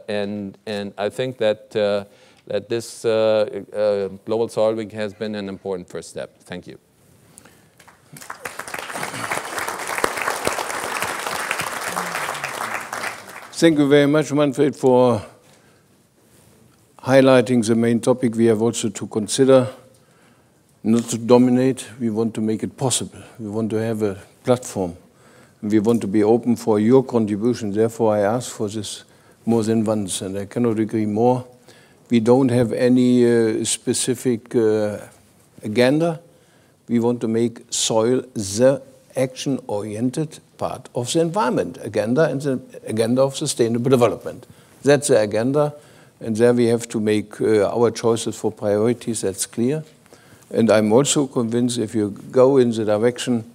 And I think that, that this Global Soil Week has been an important first step. Thank you. Thank you very much, Manfred, for highlighting the main topic we have also to consider. Not to dominate, we want to make it possible. We want to have a platform. We want to be open for your contribution. Therefore, I ask for this more than once, and I cannot agree more. We don't have any specific agenda. We want to make soil the action-oriented part of the environment agenda and the agenda of sustainable development. That's the agenda, and there we have to make our choices for priorities, that's clear. And I'm also convinced if you go in the direction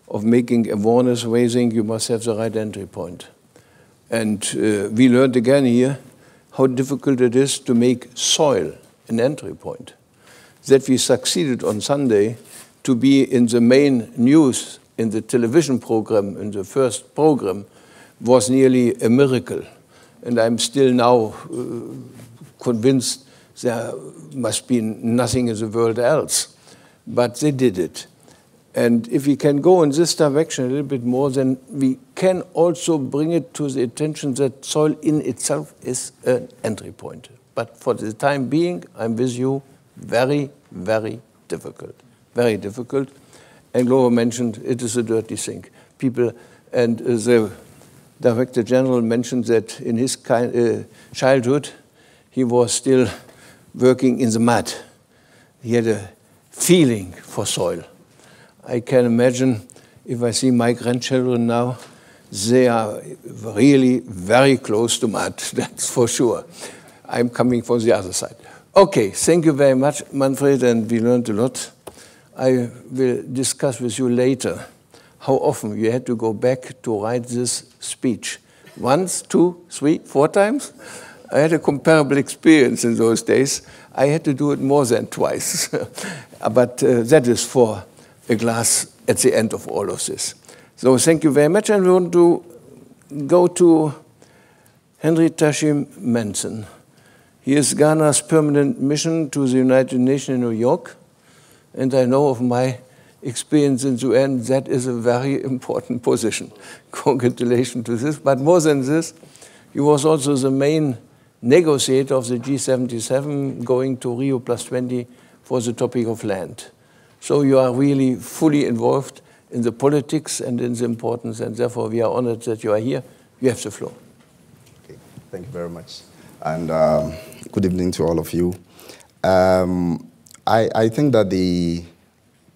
of making awareness raising, you must have the right entry point. And we learned again here how difficult it is to make soil an entry point. That we succeeded on Sunday to be in the main news in the television program, in the first program, was nearly a miracle. And I'm still now convinced there must be nothing in the world else. But they did it. And if we can go in this direction a little bit more, then we can also bring it to the attention that soil in itself is an entry point. But for the time being, I'm with you, very, very difficult. Very difficult. And Glover mentioned it is a dirty thing. People, and the Director General mentioned that in his childhood, he was still working in the mud. He had a feeling for soil. I can imagine if I see my grandchildren now, they are really very close to mud, that's for sure. I'm coming from the other side. Okay, thank you very much, Manfred, and we learned a lot. I will discuss with you later how often you had to go back to write this speech. Once, 2, 3, 4 times? I had a comparable experience in those days. I had to do it more than twice. But that is for a glass at the end of all of this. So thank you very much. And we want to go to Henry Tashim Manson. He is Ghana's permanent mission to the United Nations in New York. And I know of my experience in the UN, that is a very important position. Congratulations to this. But more than this, he was also the main negotiator of the G77 going to Rio+20 for the topic of land. So you are really fully involved in the politics and in the importance, and therefore we are honored that you are here. You have the floor. Okay. Thank you very much. And good evening to all of you. I think that the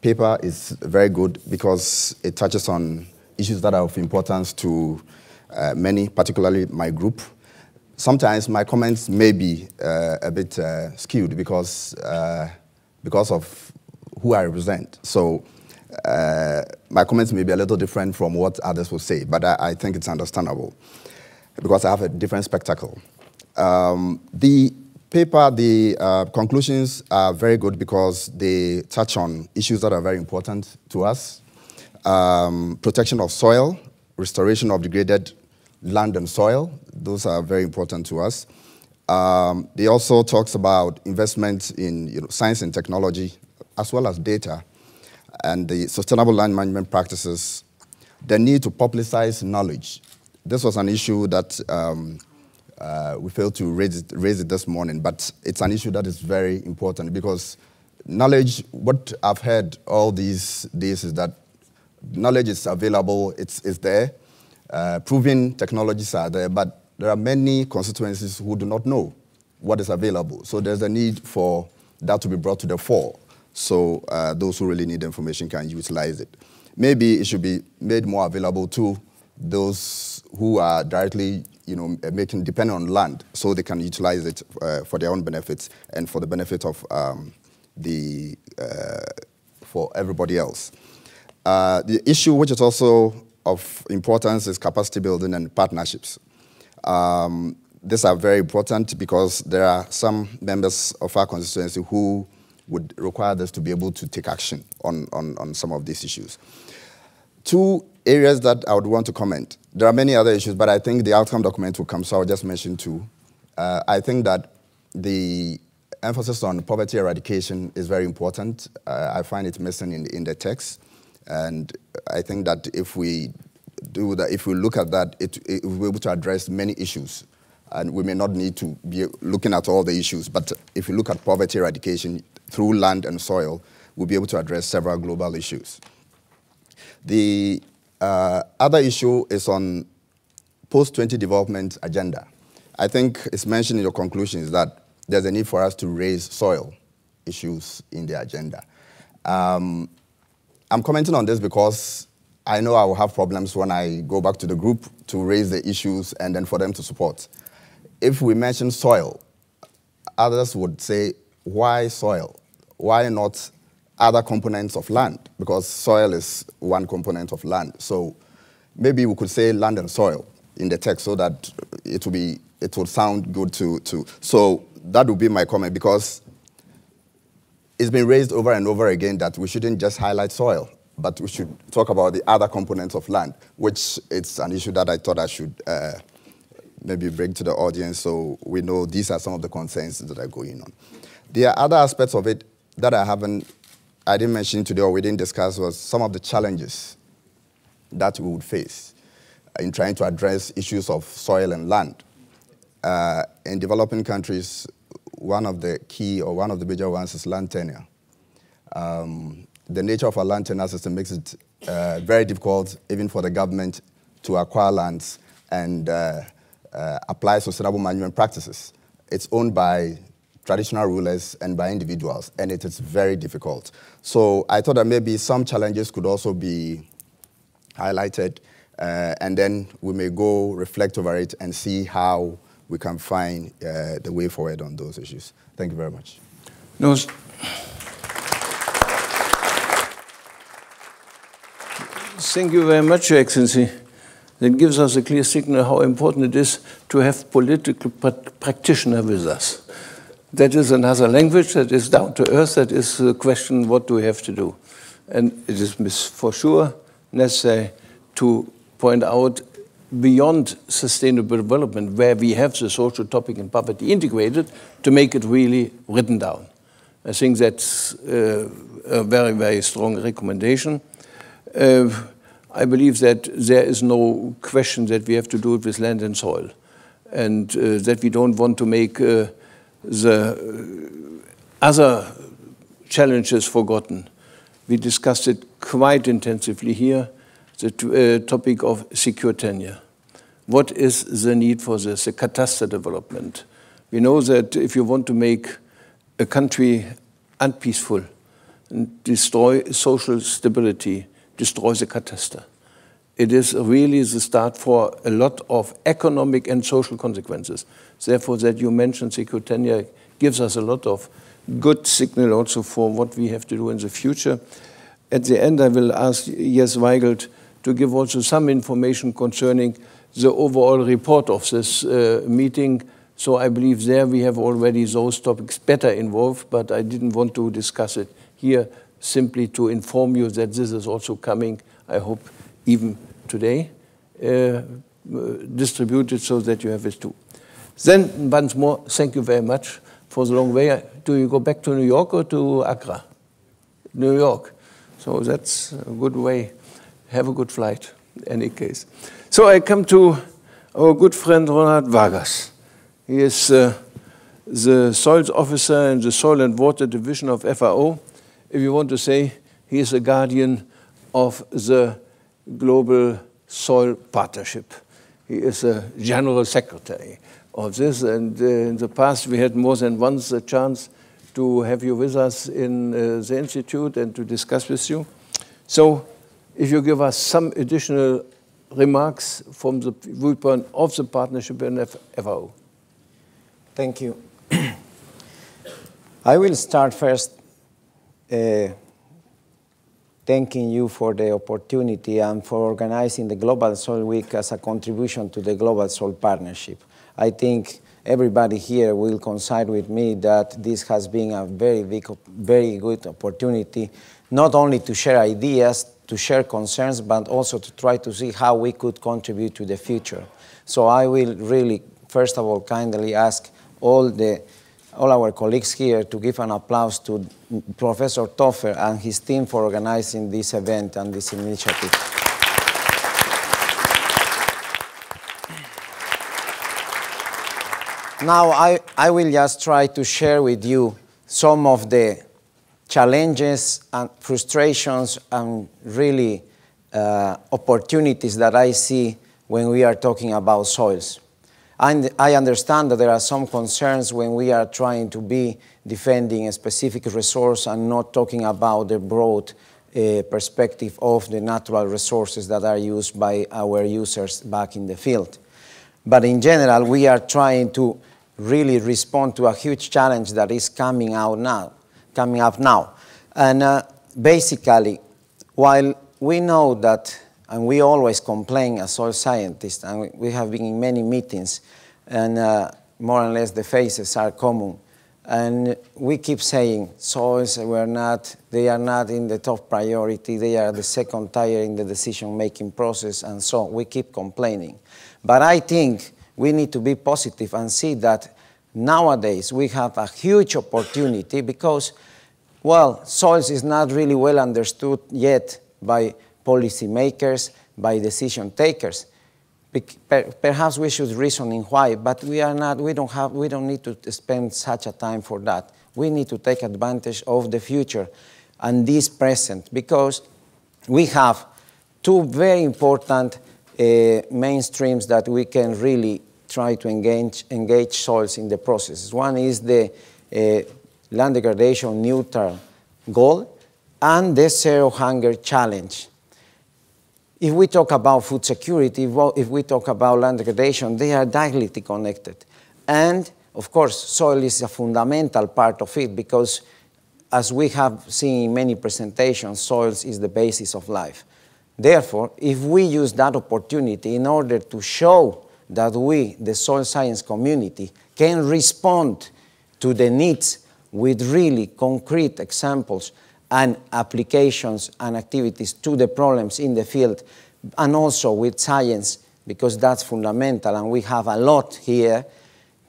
paper is very good because it touches on issues that are of importance to many, particularly my group. Sometimes my comments may be a bit skewed because of who I represent. So my comments may be a little different from what others will say, but I think it's understandable because I have a different spectacle. The paper, the conclusions are very good because they touch on issues that are very important to us. Protection of soil, restoration of degraded land and soil, those are very important to us. They also talks about investment in science and technology, as well as data. and the sustainable land management practices, the need to publicize knowledge. This was an issue that we failed to raise it this morning, but it's an issue that is very important because knowledge, what I've heard all these days is that knowledge is available, it's there, proven technologies are there, but there are many constituencies who do not know what is available. So there's a need for that to be brought to the fore, so those who really need information can utilize it. Maybe it should be made more available to those who are directly, dependent on land, so they can utilize it for their own benefits and for the benefit of for everybody else. The issue which is also of importance is capacity building and partnerships. These are very important because there are some members of our constituency who would require us to be able to take action on some of these issues. Two areas that I would want to comment. There are many other issues, but I think the outcome document will come, so I'll just mention two. I think that the emphasis on poverty eradication is very important. I find it missing in the text, and I think that if we do that, if we look at that, it will be able to address many issues. And we may not need to be looking at all the issues, but if you look at poverty eradication through land and soil, we'll be able to address several global issues. The other issue is on post-20 development agenda. I think it's mentioned in your conclusions that there's a need for us to raise soil issues in the agenda. I'm commenting on this because I know I will have problems when I go back to the group to raise the issues and then for them to support. If we mention soil, others would say, why soil? Why not other components of land? Because soil is one component of land. So maybe we could say land and soil in the text so that it would sound good to. So that would be my comment, because it's been raised over and over again that we shouldn't just highlight soil, but we should talk about the other components of land, which it's an issue that I thought I should maybe bring to the audience so we know these are some of the concerns that are going on. There are other aspects of it that I didn't mention today or we didn't discuss, was some of the challenges that we would face in trying to address issues of soil and land. In developing countries, one of the key or one of the major ones is land tenure. The nature of our land tenure system makes it very difficult even for the government to acquire lands and apply sustainable management practices. It's owned by traditional rulers and by individuals, and it is very difficult. So I thought that maybe some challenges could also be highlighted, and then we may go reflect over it and see how we can find the way forward on those issues. Thank you very much. No. Thank you very much, Your Excellency. That gives us a clear signal how important it is to have political practitioners with us. That is another language, that is down to earth, that is the question, what do we have to do? And it is for sure necessary to point out beyond sustainable development, where we have the social topic and poverty integrated, to make it really written down. I think that's a very, very strong recommendation. I believe that there is no question that we have to do it with land and soil, and that we don't want to make the other challenges forgotten. We discussed it quite intensively here, the topic of secure tenure. What is the need for this, the cadastre development? We know that if you want to make a country unpeaceful and destroy social stability, destroy the cadastre. It is really the start for a lot of economic and social consequences. Therefore, that you mentioned secure tenure gives us a lot of good signal also for what we have to do in the future. At the end, I will ask Jens Weigelt to give also some information concerning the overall report of this meeting. So I believe there we have already those topics better involved, but I didn't want to discuss it here, simply to inform you that this is also coming, I hope, even today, distributed so that you have it too. Then, once more, thank you very much for the long way. Do you go back to New York or to Accra? New York. So that's a good way. Have a good flight, in any case. So I come to our good friend Ronald Vargas. He is the soils officer in the Soil and Water Division of FAO. If you want to say, he is a guardian of the Global Soil Partnership. He is a general secretary of this, and in the past we had more than once a chance to have you with us in the Institute and to discuss with you. So if you give us some additional remarks from the viewpoint of the partnership in FAO. Thank you. I will start first thanking you for the opportunity and for organizing the Global Soil Week as a contribution to the Global Soil Partnership. I think everybody here will coincide with me that this has been a very good opportunity, not only to share ideas, to share concerns, but also to try to see how we could contribute to the future. So I will really, first of all, kindly ask all our colleagues here to give an applause to Professor Toffer and his team for organizing this event and this initiative. Now, I will just try to share with you some of the challenges and frustrations and really opportunities that I see when we are talking about soils. And I understand that there are some concerns when we are trying to be defending a specific resource and not talking about the broad perspective of the natural resources that are used by our users back in the field. But in general, we are trying to really respond to a huge challenge that is coming up now. And basically, while we know that, and we always complain as soil scientists, and we have been in many meetings, and more or less the faces are common. And we keep saying soils they are not in the top priority, they are the second tier in the decision-making process, and so we keep complaining. But I think we need to be positive and see that nowadays we have a huge opportunity because, well, soils is not really well understood yet by policymakers, by decision takers. Perhaps we should reason in why, but we don't need to spend such a time for that. We need to take advantage of the future and this present because we have two very important mainstreams that we can really try to engage soils in the process. One is the land degradation neutral goal and the zero hunger challenge. If we talk about food security, if we talk about land degradation, they are directly connected. And of course, soil is a fundamental part of it because as we have seen in many presentations, soils is the basis of life. Therefore, if we use that opportunity in order to show that we, the soil science community, can respond to the needs with really concrete examples and applications and activities to the problems in the field, and also with science, because that's fundamental, and we have a lot here,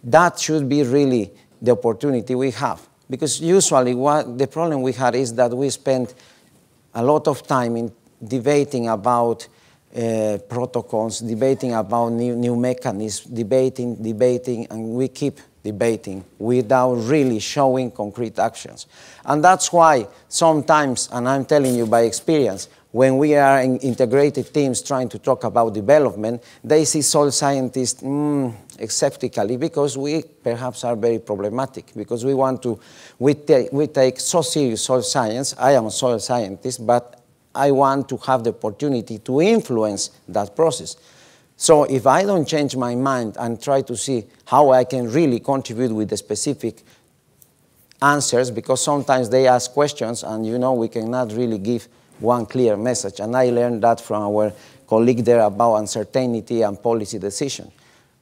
that should be really the opportunity we have. Because usually the problem we had is that we spend a lot of time in debating about protocols, debating about new mechanisms, debating, and we keep debating without really showing concrete actions. And that's why sometimes, and I'm telling you by experience, when we are in integrated teams trying to talk about development, they see soil scientists skeptically because we perhaps are very problematic, because we take so serious soil science. I am a soil scientist, but I want to have the opportunity to influence that process. So if I don't change my mind and try to see how I can really contribute with the specific answers, because sometimes they ask questions and we cannot really give one clear message. And I learned that from our colleague there about uncertainty and policy decision.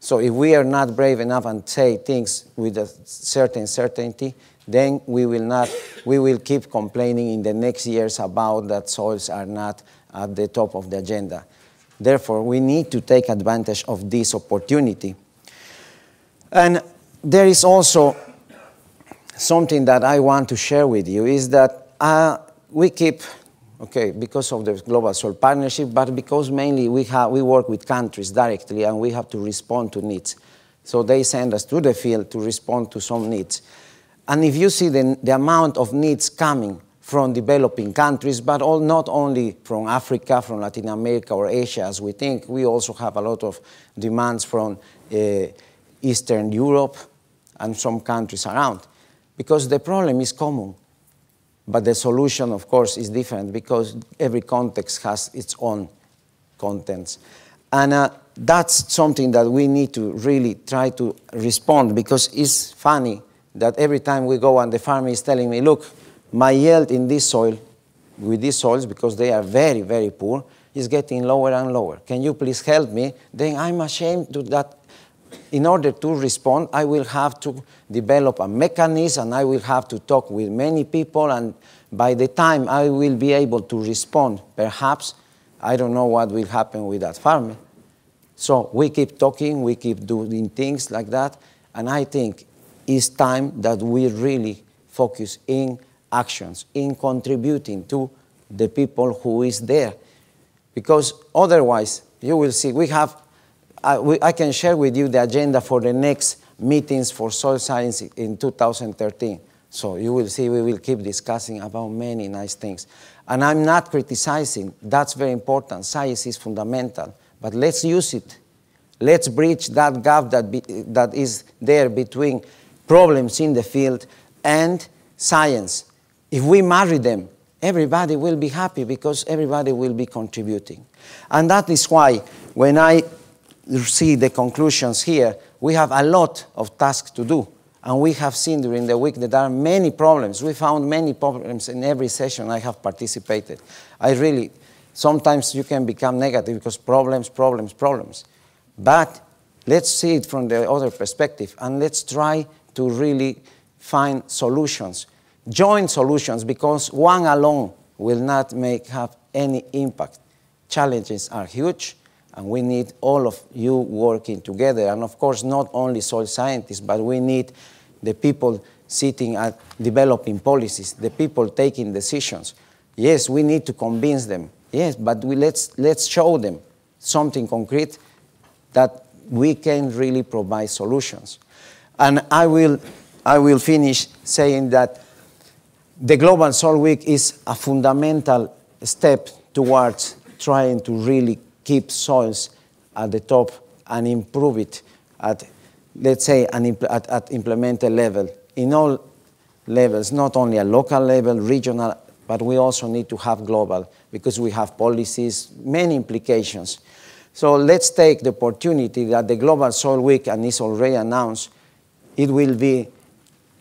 So if we are not brave enough and say things with a certain certainty, then we will keep complaining in the next years about that soils are not at the top of the agenda. Therefore, we need to take advantage of this opportunity. And there is also something that I want to share with you is that we keep okay, because of the Global Soil Partnership, but because mainly we work with countries directly and we have to respond to needs. So they send us to the field to respond to some needs. And if you see the amount of needs coming from developing countries, but not only from Africa, from Latin America or Asia, as we think, we also have a lot of demands from Eastern Europe and some countries around, because the problem is common. But the solution, of course, is different because every context has its own contents. And that's something that we need to really try to respond, because it's funny that every time we go and the farmer is telling me, look, my yield in this soil, with these soils, because they are very, very poor, is getting lower and lower. Can you please help me? Then I'm ashamed that in order to respond, I will have to develop a mechanism and I will have to talk with many people, and by the time I will be able to respond, perhaps, I don't know what will happen with that farmer. So we keep talking, we keep doing things like that, and I think it's time that we really focus in actions, in contributing to the people who is there. Because otherwise, you will see, I can share with you the agenda for the next meetings for soil science in 2013. So you will see we will keep discussing about many nice things. And I'm not criticizing, that's very important, science is fundamental, but let's use it. Let's bridge that gap that is there between problems in the field and science. If we marry them, everybody will be happy because everybody will be contributing. And that is why when I see the conclusions here, we have a lot of tasks to do. And we have seen during the week that there are many problems. We found many problems in every session I have participated. Sometimes you can become negative because problems. But let's see it from the other perspective and let's try to really find solutions. Joint solutions, because one alone will not have any impact. Challenges are huge, and we need all of you working together. And of course, not only soil scientists, but we need the people sitting at developing policies, the people taking decisions. Yes, we need to convince them. Yes, but let's show them something concrete that we can really provide solutions. And I will finish saying that the Global Soil Week is a fundamental step towards trying to really keep soils at the top and improve it at, let's say, at implemented level, in all levels, not only at local level, regional, but we also need to have global, because we have policies, many implications. So let's take the opportunity that the Global Soil Week, and is already announced, it will be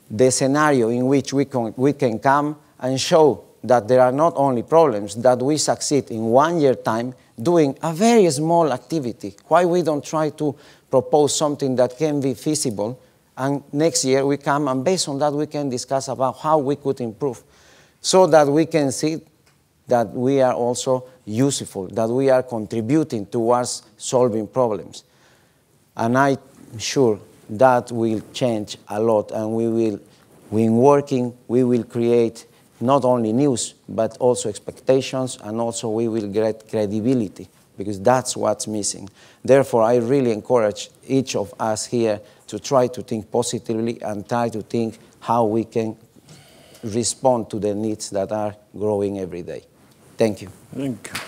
the scenario in which we can come and show that there are not only problems, that we succeed in 1 year time doing a very small activity. Why we don't try to propose something that can be feasible, and next year we come and based on that we can discuss about how we could improve, so that we can see that we are also useful, that we are contributing towards solving problems. And I'm sure that will change a lot, and when working, we will create not only news, but also expectations, and also we will get credibility, because that's what's missing. Therefore, I really encourage each of us here to try to think positively and try to think how we can respond to the needs that are growing every day. Thank you. Thank you.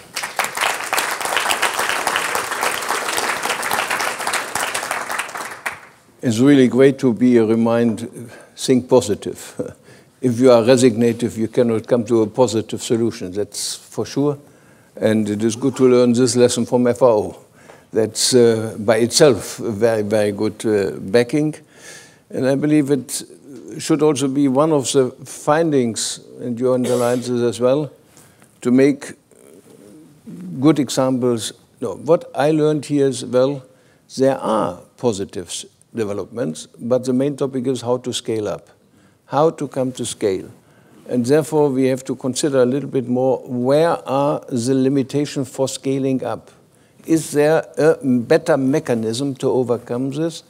It's really great to be reminded, think positive. If you are resignative, you cannot come to a positive solution, that's for sure. And it is good to learn this lesson from FAO. That's by itself a very, very good backing. And I believe it should also be one of the findings, and you underlined this as well, to make good examples. No, what I learned here as well, there are positives developments, but the main topic is how to scale up, how to come to scale. And therefore, we have to consider a little bit more, where are the limitations for scaling up? Is there a better mechanism to overcome this,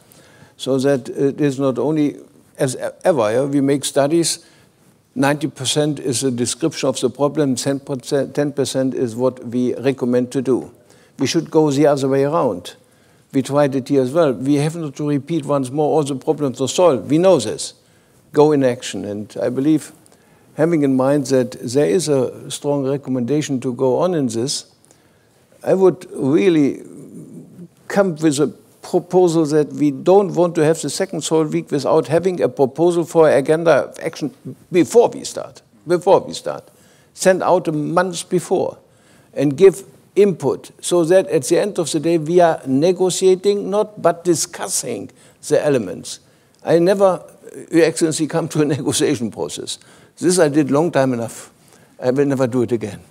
so that it is not only, as ever, we make studies, 90% is a description of the problem, 10% is what we recommend to do. We should go the other way around. We tried it here as well. We have not to repeat once more all the problems of soil. We know this. Go in action. And I believe, having in mind that there is a strong recommendation to go on in this, I would really come with a proposal that we don't want to have the second soil week without having a proposal for an agenda of action before we start. Send out a month before and give input so that at the end of the day we are negotiating, not but discussing the elements. I never, Your Excellency, come to a negotiation process. This I did long time enough. I will never do it again.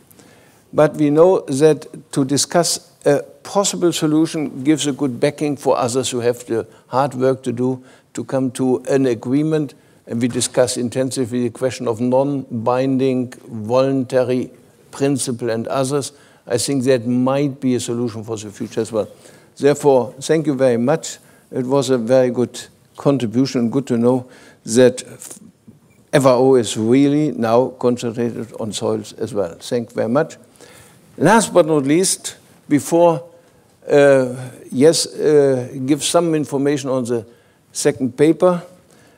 But we know that to discuss a possible solution gives a good backing for others who have the hard work to do to come to an agreement. And we discuss intensively the question of non-binding, voluntary principle and others. I think that might be a solution for the future as well. Therefore, thank you very much. It was a very good contribution. Good to know that FAO is really now concentrated on soils as well. Thank you very much. Last but not least, before give some information on the second paper,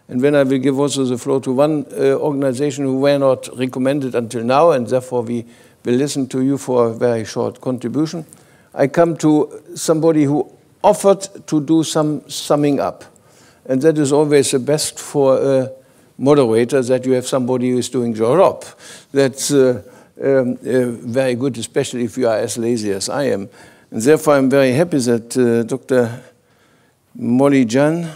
and then I will give also the floor to one organization who were not recommended until now, and therefore we will listen to you for a very short contribution. I come to somebody who offered to do some summing up, and that is always the best for a moderator, that you have somebody who is doing your job. That's very good, especially if you are as lazy as I am. And therefore, I'm very happy that Dr. Molly Jan,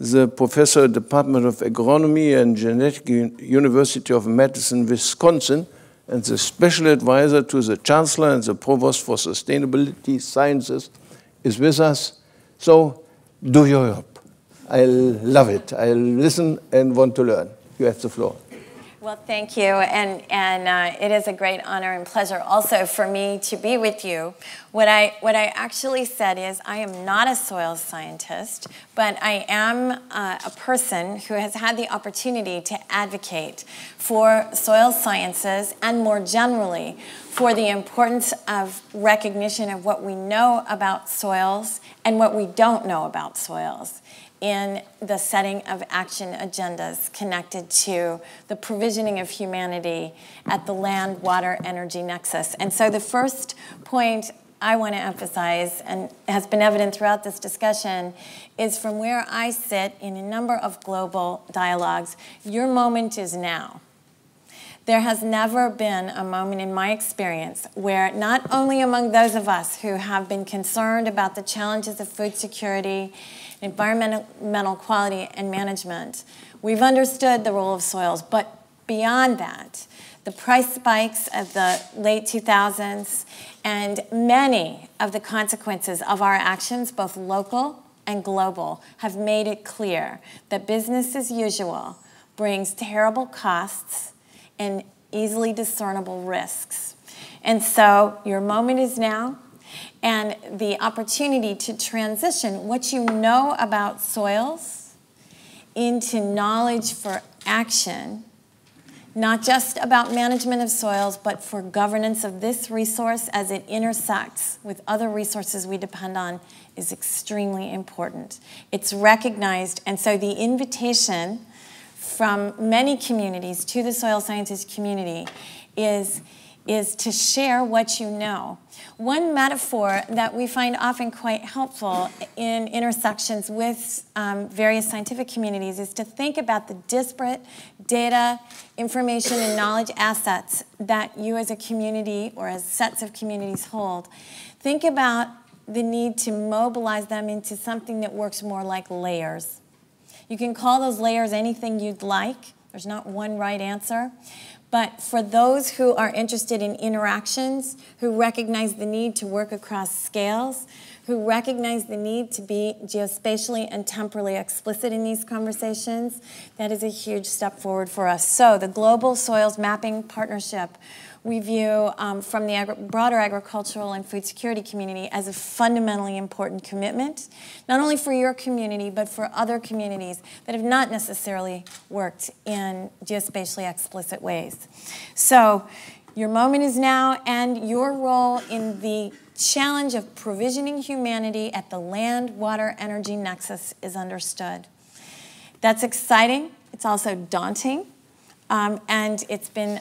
the professor at the Department of Agronomy and Genetics, University of Madison, Wisconsin, and the special advisor to the Chancellor and the Provost for Sustainability Sciences, is with us. So, do your job. I love it. I listen and want to learn. You have the floor. Well, thank you, and it is a great honor and pleasure also for me to be with you. What I actually said is I am not a soil scientist, but I am a person who has had the opportunity to advocate for soil sciences and more generally for the importance of recognition of what we know about soils and what we don't know about soils in the setting of action agendas connected to the provisioning of humanity at the land, water, energy nexus. And so the first point I want to emphasize, and has been evident throughout this discussion, is from where I sit in a number of global dialogues, your moment is now. There has never been a moment in my experience where not only among those of us who have been concerned about the challenges of food security, environmental quality and management, we've understood the role of soils, but beyond that, the price spikes of the late 2000s and many of the consequences of our actions, both local and global, have made it clear that business as usual brings terrible costs and easily discernible risks. And so your moment is now, and the opportunity to transition what you know about soils into knowledge for action, not just about management of soils, but for governance of this resource as it intersects with other resources we depend on, is extremely important. It's recognized, and so the invitation from many communities to the soil sciences community is to share what you know. One metaphor that we find often quite helpful in intersections with various scientific communities is to think about the disparate data, information, and knowledge assets that you as a community or as sets of communities hold. Think about the need to mobilize them into something that works more like layers. You can call those layers anything you'd like. There's not one right answer. But for those who are interested in interactions, who recognize the need to work across scales, who recognize the need to be geospatially and temporally explicit in these conversations, that is a huge step forward for us. So the Global Soils Mapping Partnership we view from the broader agricultural and food security community as a fundamentally important commitment, not only for your community, but for other communities that have not necessarily worked in geospatially explicit ways. So your moment is now, and your role in the challenge of provisioning humanity at the land, water, energy nexus is understood. That's exciting. It's also daunting. And it's been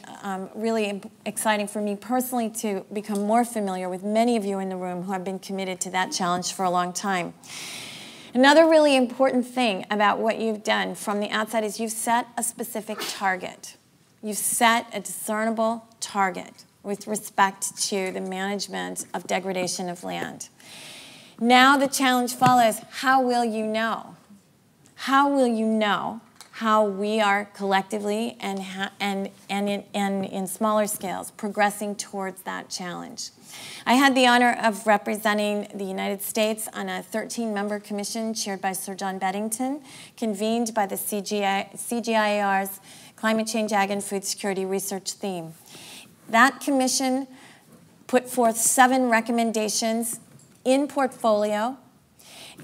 really exciting for me personally to become more familiar with many of you in the room who have been committed to that challenge for a long time. Another really important thing about what you've done from the outside is you've set a specific target. You've set a discernible target with respect to the management of degradation of land. Now the challenge follows, how will you know? How will you know how we are collectively and in smaller scales progressing towards that challenge? I had the honor of representing the United States on a 13-member commission chaired by Sir John Beddington, convened by the CGIAR's Climate Change, Ag, and Food Security Research theme. That commission put forth 7 recommendations in portfolio,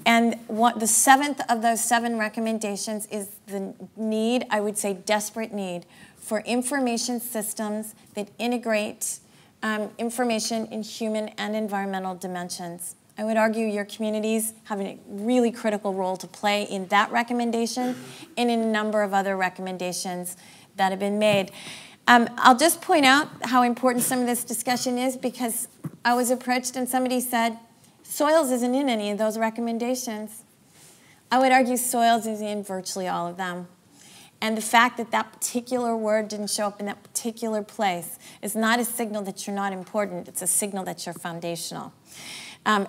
and the 7th of those 7 recommendations is the need, I would say desperate need, for information systems that integrate information in human and environmental dimensions. I would argue your communities have a really critical role to play in that recommendation and in a number of other recommendations that have been made. I'll just point out how important some of this discussion is, because I was approached and somebody said, soils isn't in any of those recommendations. I would argue soils is in virtually all of them. And the fact that that particular word didn't show up in that particular place is not a signal that you're not important. It's a signal that you're foundational.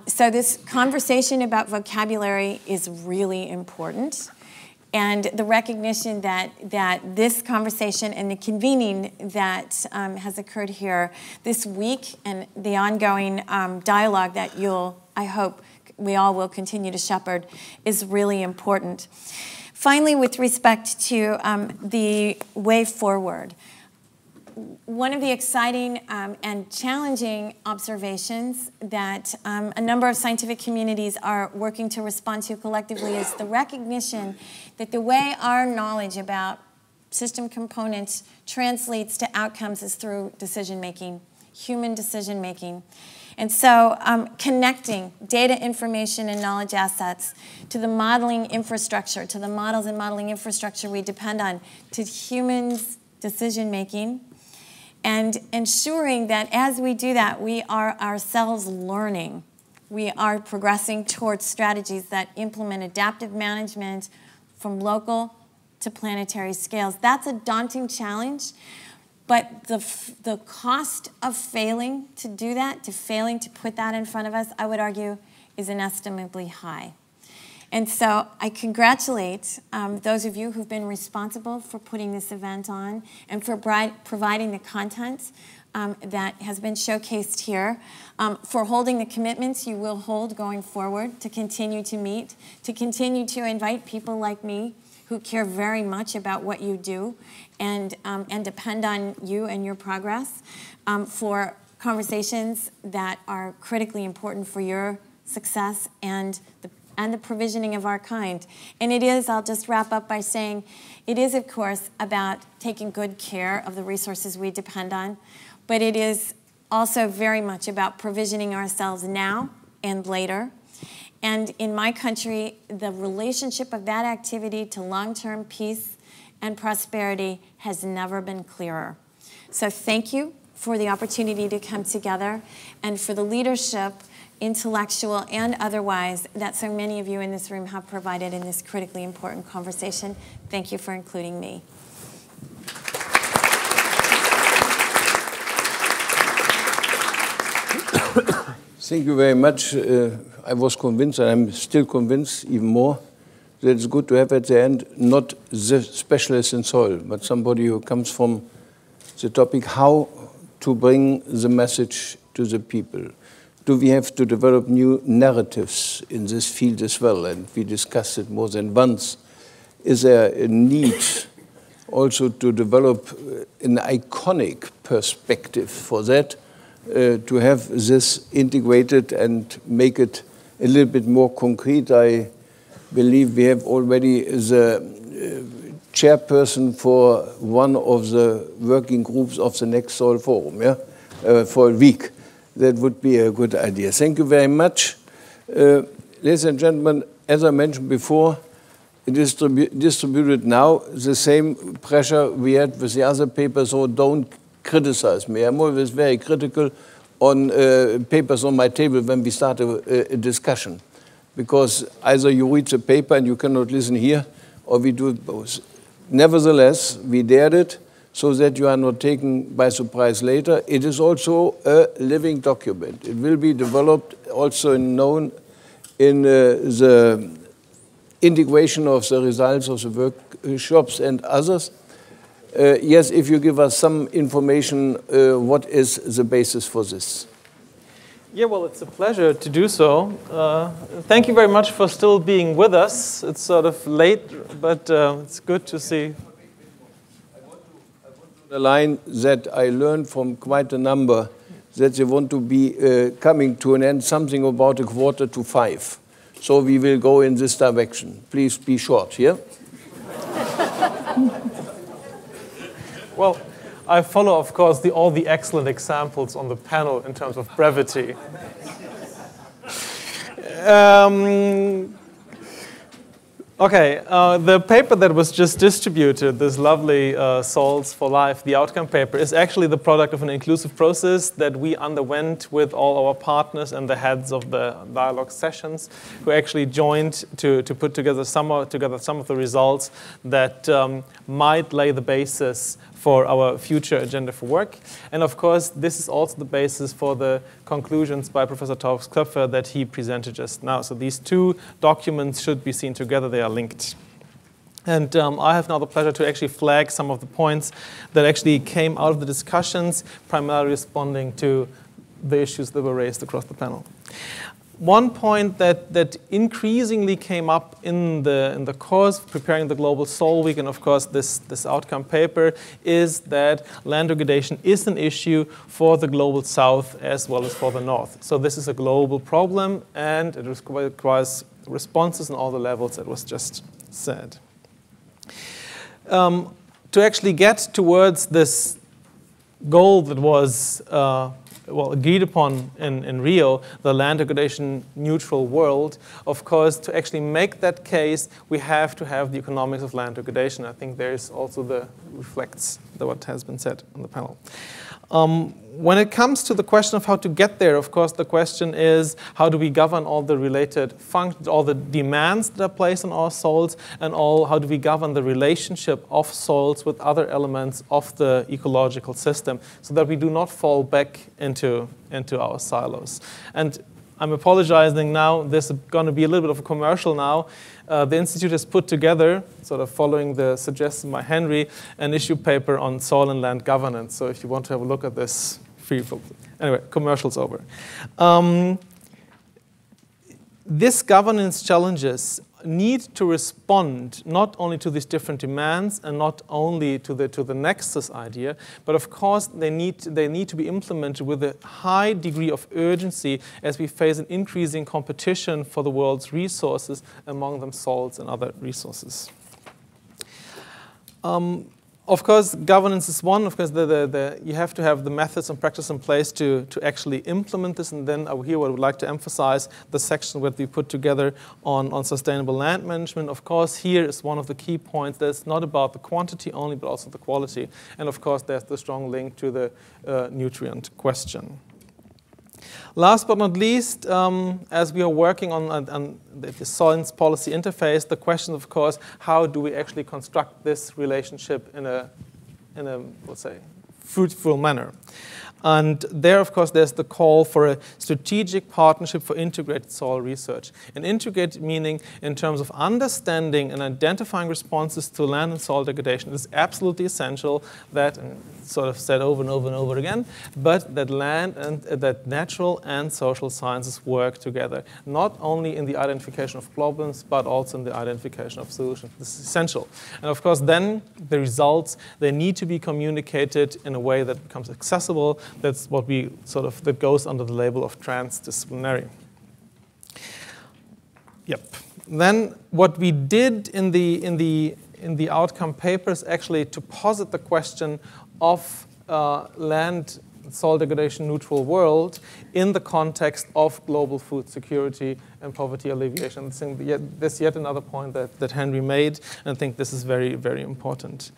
So this conversation about vocabulary is really important. And the recognition that this conversation and the convening that has occurred here this week and the ongoing dialogue that I hope we all will continue to shepherd is really important. Finally, with respect to the way forward, one of the exciting and challenging observations that a number of scientific communities are working to respond to collectively is the recognition that the way our knowledge about system components translates to outcomes is through decision-making, human decision-making. And so connecting data, information, and knowledge assets to the modeling infrastructure, to the models and modeling infrastructure we depend on, to humans' decision-making, and ensuring that as we do that, we are ourselves learning. We are progressing towards strategies that implement adaptive management from local to planetary scales. That's a daunting challenge. But the cost of failing to do that, to failing to put that in front of us, I would argue, is inestimably high. And so I congratulate those of you who've been responsible for putting this event on and for providing the content that has been showcased here, for holding the commitments you will hold going forward to continue to meet, to continue to invite people like me who care very much about what you do and depend on you and your progress, for conversations that are critically important for your success and the provisioning of our kind. And it is, I'll just wrap up by saying, it is, of course, about taking good care of the resources we depend on, but it is also very much about provisioning ourselves now and later. And in my country, the relationship of that activity to long-term peace and prosperity has never been clearer. So thank you for the opportunity to come together and for the leadership, intellectual and otherwise, that so many of you in this room have provided in this critically important conversation. Thank you for including me. Thank you very much. I was convinced, and I'm still convinced even more, that it's good to have at the end not the specialist in soil, but somebody who comes from the topic how to bring the message to the people. Do we have to develop new narratives in this field as well? And we discussed it more than once. Is there a need also to develop an iconic perspective for that, to have this integrated and make it a little bit more concrete. I believe we have already the chairperson for one of the working groups of the next Soil Forum, for a week. That would be a good idea. Thank you very much. Ladies and gentlemen, as I mentioned before, distributed now the same pressure we had with the other papers, so don't criticize me. I'm always very critical on papers on my table when we start a discussion, because either you read the paper and you cannot listen here, or we do it both. Nevertheless, we dared it so that you are not taken by surprise later. It is also a living document. It will be developed also known in the integration of the results of the workshops and others. Yes, if you give us some information, what is the basis for this? Yeah, well, it's a pleasure to do so. Thank you very much for still being with us. It's sort of late, but it's good to see. I want to underline that I learned from quite a number that they want to be coming to an end something about 4:45. So we will go in this direction. Please be short, yeah? Well, I follow, of course, all the excellent examples on the panel in terms of brevity. Okay, the paper that was just distributed, this lovely Soils for Life, the outcome paper, is actually the product of an inclusive process that we underwent with all our partners and the heads of the dialogue sessions, who actually joined to put together some of the results that might lay the basis for our future agenda for work. And of course, this is also the basis for the conclusions by Professor Taufs-Köpfer that he presented just now. So these two documents should be seen together. They are linked. And I have now the pleasure to actually flag some of the points that actually came out of the discussions, primarily responding to the issues that were raised across the panel. One point that increasingly came up in the course of preparing the Global Soil Week, and of course this outcome paper, is that land degradation is an issue for the Global South as well as for the North. So this is a global problem, and it requires responses on all the levels that was just said. To actually get towards this goal that was agreed upon in Rio, the land degradation neutral world, of course, to actually make that case, we have to have the economics of land degradation. I think there is also reflects what has been said on the panel. When it comes to the question of how to get there, of course, the question is how do we govern all the related functions, all the demands that are placed on our soils, and how do we govern the relationship of soils with other elements of the ecological system so that we do not fall back into our silos. And I'm apologizing now, this is going to be a little bit of a commercial now. The Institute has put together, sort of following the suggestion by Henry, an issue paper on soil and land governance. So if you want to have a look at this, anyway, commercial's over. These governance challenges need to respond not only to these different demands and not only to the nexus idea, but of course they need to be implemented with a high degree of urgency as we face an increasing competition for the world's resources, among them soils and other resources. Of course, governance is one. Of course, you have to have the methods and practice in place to actually implement this. And then here I would like to emphasize the section that we put together on sustainable land management. Of course, here is one of the key points that it's not about the quantity only, but also the quality. And of course, there's the strong link to the nutrient question. Last but not least, as we are working on the science policy interface, the question, of course, how do we actually construct this relationship in a let's say, fruitful manner? And there, of course, there's the call for a strategic partnership for integrated soil research. And integrated meaning in terms of understanding and identifying responses to land and soil degradation is absolutely essential that, and sort of said over and over and over again, but that land and that natural and social sciences work together, not only in the identification of problems, but also in the identification of solutions. This is essential. And of course, then the results, they need to be communicated in in a way that becomes accessible. That's what we that goes under the label of transdisciplinary. Yep. Then what we did in the outcome paper is actually to posit the question of land soil degradation neutral world in the context of global food security and poverty alleviation. This yet another point that Henry made, and I think this is very, very important.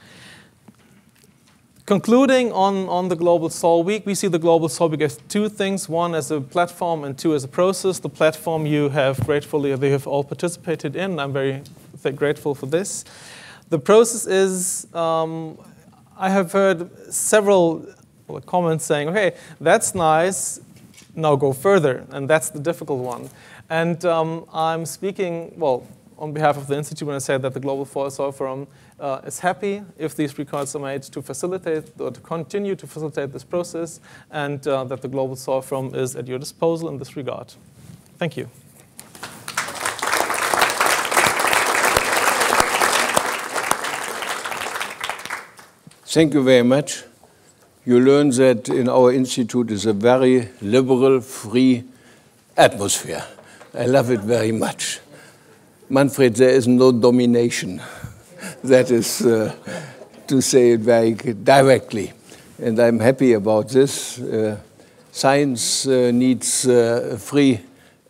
Concluding on the Global Soil Week, we see the Global Soil Week as two things, one as a platform and two as a process. The platform you have they have all participated in. I'm very grateful for this. The process is, I have heard several comments saying, okay, that's nice, now go further, and that's the difficult one. And I'm speaking, on behalf of the Institute when I say that the Global Soil Forum is happy if these records are made to facilitate or to continue to facilitate this process, and that the Global Soil Forum is at your disposal in this regard. Thank you. Thank you very much. You learn that in our institute is a very liberal, free atmosphere. I love it very much. Manfred, there is no domination. That is to say it very directly. And I'm happy about this. Science needs a free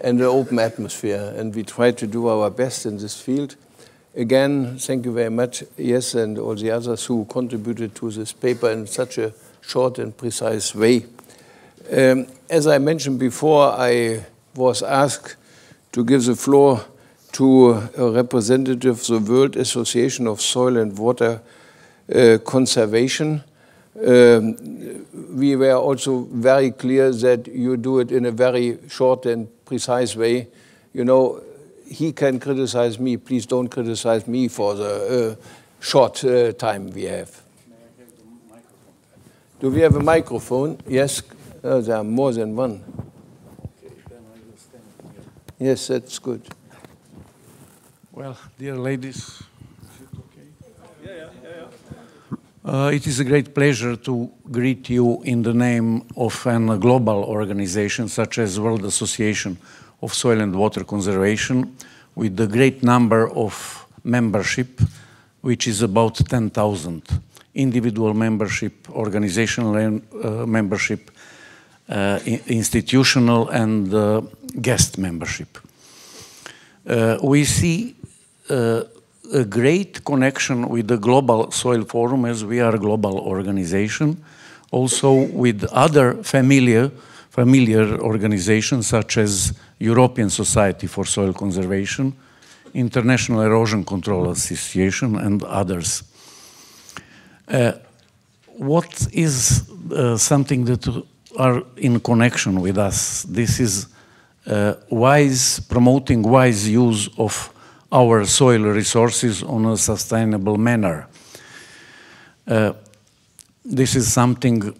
and an open atmosphere, and we try to do our best in this field. Again, thank you very much, Yes, and all the others who contributed to this paper in such a short and precise way. As I mentioned before, I was asked to give the floor to a representative of the World Association of Soil and Water Conservation. We were also very clear that you do it in a very short and precise way. You know, he can criticize me. Please don't criticize me for the short time we have. May I have the microphone? Do we have a microphone? Yes, there are more than one. Okay, then I will stand here. Yes, that's good. Well, dear ladies, is it okay? Yeah. It is a great pleasure to greet you in the name of a global organization such as World Association of Soil and Water Conservation, with the great number of membership, which is about 10,000. Individual membership, organizational membership, institutional and guest membership. We see a great connection with the Global Soil Forum, as we are a global organization, also with other familiar organizations such as European Society for Soil Conservation, International Erosion Control Association, and others. What is something that are in connection with us? This is promoting wise use of our soil resources on a sustainable manner. This is something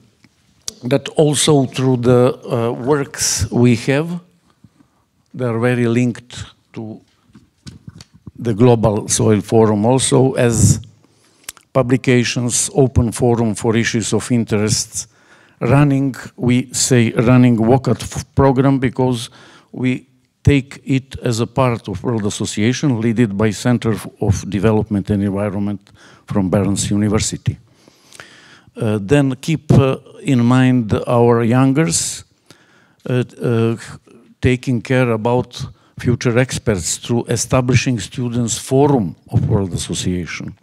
that also through the works we have, they are very linked to the Global Soil Forum also as publications, open forum for issues of interest, we say running walkout program because we take it as a part of World Association, led by Center of Development and Environment from Barnes University. Then keep in mind our youngers, taking care about future experts through establishing Students' Forum of World Association.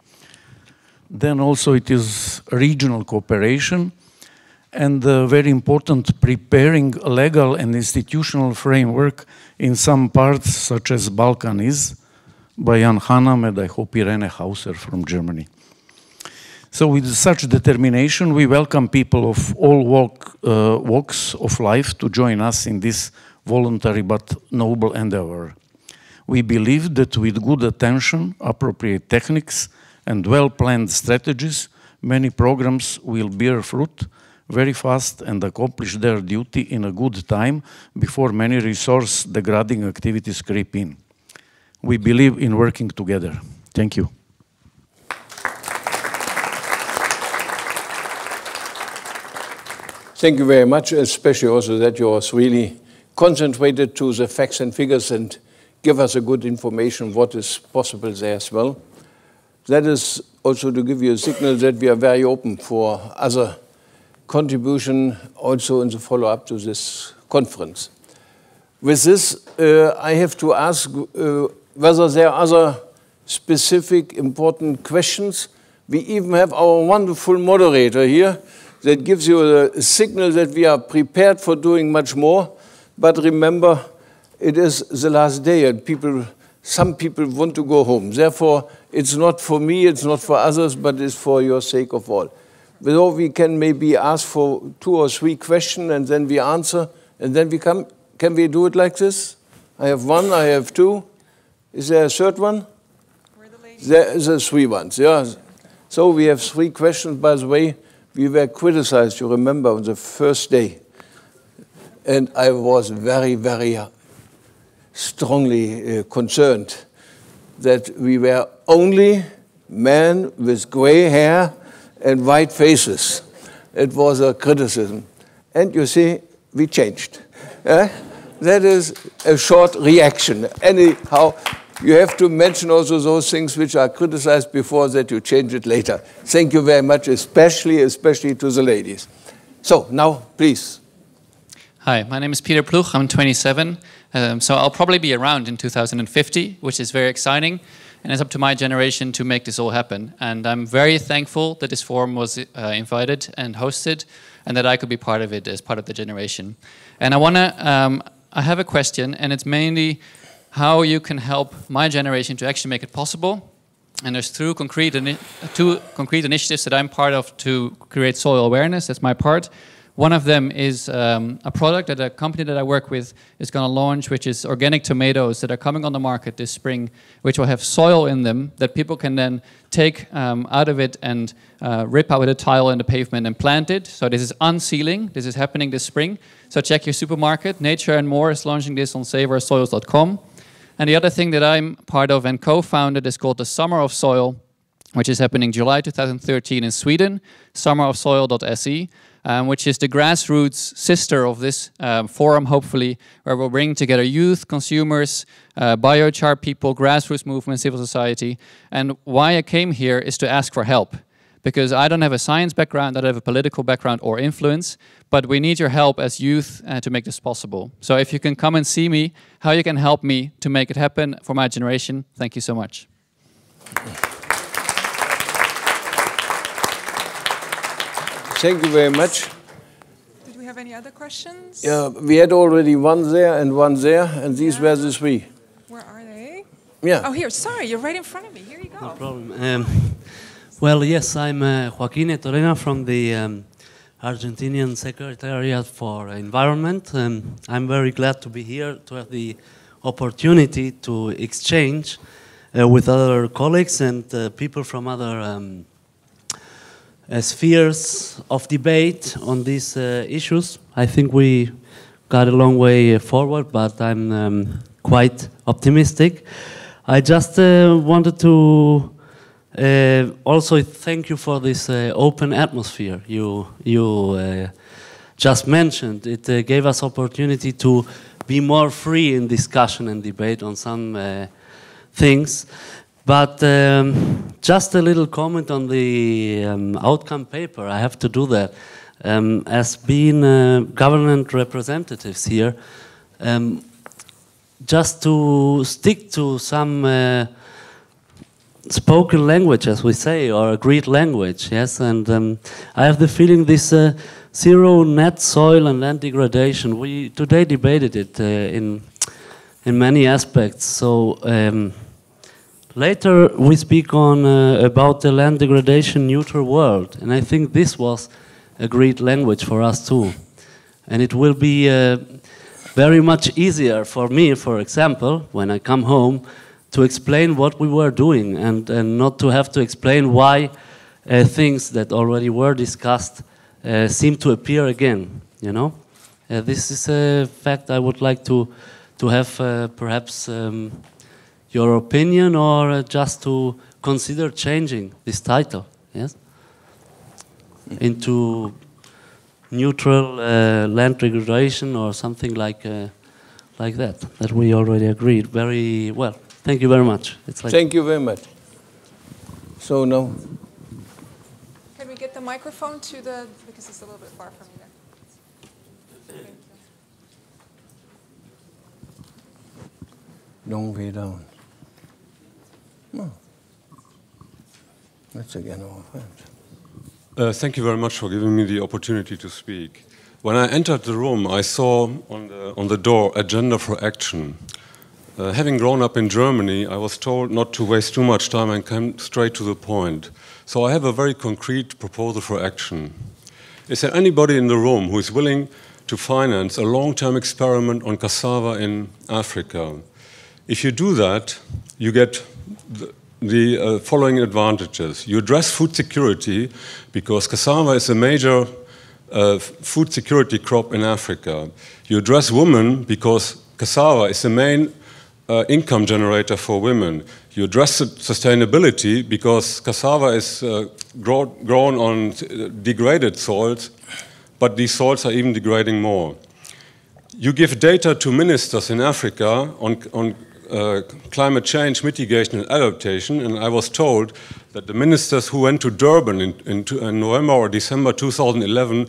Then also it is regional cooperation, and very important, preparing a legal and institutional framework in some parts, such as Balkan is, by Jan Hanam and I hope Irene Hauser from Germany. So with such determination, we welcome people of all walks of life to join us in this voluntary but noble endeavor. We believe that with good attention, appropriate techniques, and well-planned strategies, many programs will bear fruit very fast and accomplish their duty in a good time before many resource-degrading activities creep in. We believe in working together. Thank you. Thank you very much, especially also that you was really concentrated to the facts and figures and give us a good information what is possible there as well. That is also to give you a signal that we are very open for other contribution also in the follow-up to this conference. With this, I have to ask whether there are other specific important questions. We even have our wonderful moderator here that gives you a signal that we are prepared for doing much more. But remember, it is the last day and some people want to go home. Therefore, it's not for me, it's not for others, but it's for your sake of all. So we can maybe ask for 2 or 3 questions and then we answer and then we come. Can we do it like this? I have 1, I have 2. Is there a third one? There is a 3 ones, yeah. So we have 3 questions. By the way, we were criticized, you remember, on the first day. And I was very, very strongly concerned that we were only men with gray hair and white faces. It was a criticism. And you see, we changed. That is a short reaction. Anyhow, you have to mention also those things which are criticized before that you change it later. Thank you very much, especially to the ladies. So now, please. Hi, my name is Peter Ploeg. I'm 27. So I'll probably be around in 2050, which is very exciting. And it's up to my generation to make this all happen. And I'm very thankful that this forum was invited and hosted, and that I could be part of it as part of the generation. And I have a question, and it's mainly how you can help my generation to actually make it possible. And there's 2 concrete initiatives that I'm part of to create soil awareness. That's my part. One of them is a product that a company that I work with is going to launch, which is organic tomatoes that are coming on the market this spring, which will have soil in them that people can then take out of it and rip out with a tile in the pavement and plant it. So this is unsealing. This is happening this spring. So check your supermarket. Nature and More is launching this on savorsoils.com. And the other thing that I'm part of and co-founded is called the Summer of Soil, which is happening July 2013 in Sweden, summerofsoil.se. Which is the grassroots sister of this forum, hopefully, where we'll bring together youth, consumers, biochar people, grassroots movement, civil society. And why I came here is to ask for help. Because I don't have a science background, I don't have a political background or influence, but we need your help as youth to make this possible. So if you can come and see me, how you can help me to make it happen for my generation, thank you so much. Thank you very much. Did we have any other questions? Yeah, we had already 1 there and 1 there, and these were the 3. Where are they? Yeah. Oh, here. Sorry, you're right in front of me. Here you go. No problem. Well, yes, I'm Joaquín Torena from the Argentinian Secretariat for Environment. I'm very glad to be here to have the opportunity to exchange with other colleagues and people from other spheres of debate on these issues. I think we got a long way forward, but I'm quite optimistic. I just wanted to also thank you for this open atmosphere you just mentioned. It gave us opportunity to be more free in discussion and debate on some things. But just a little comment on the outcome paper. I have to do that. As being government representatives here, just to stick to some spoken language, as we say, or agreed language, yes? And I have the feeling this zero net soil and land degradation, we today debated it in many aspects. So later we speak on about the land degradation neutral world, and I think this was agreed language for us too. And it will be very much easier for me, for example, when I come home, to explain what we were doing and not to have to explain why things that already were discussed seem to appear again, you know? This is a fact I would like to have perhaps your opinion, or just to consider changing this title, yes? Into neutral land regulation or something like that we already agreed very well. Thank you very much. Thank you very much. So now. Can we get the microphone to the, because it's a little bit far from you there. Thank you. Long way down. Oh. That's again our friend. Thank you very much for giving me the opportunity to speak. When I entered the room, I saw on the door Agenda for Action. Having grown up in Germany, I was told not to waste too much time and come straight to the point. So I have a very concrete proposal for action. Is there anybody in the room who is willing to finance a long-term experiment on cassava in Africa? If you do that, you get the following advantages. You address food security, because cassava is a major food security crop in Africa. You address women, because cassava is the main income generator for women. You address sustainability, because cassava is grown on degraded soils, but these soils are even degrading more. You give data to ministers in Africa on climate change mitigation and adaptation, and I was told that the ministers who went to Durban in November or December 2011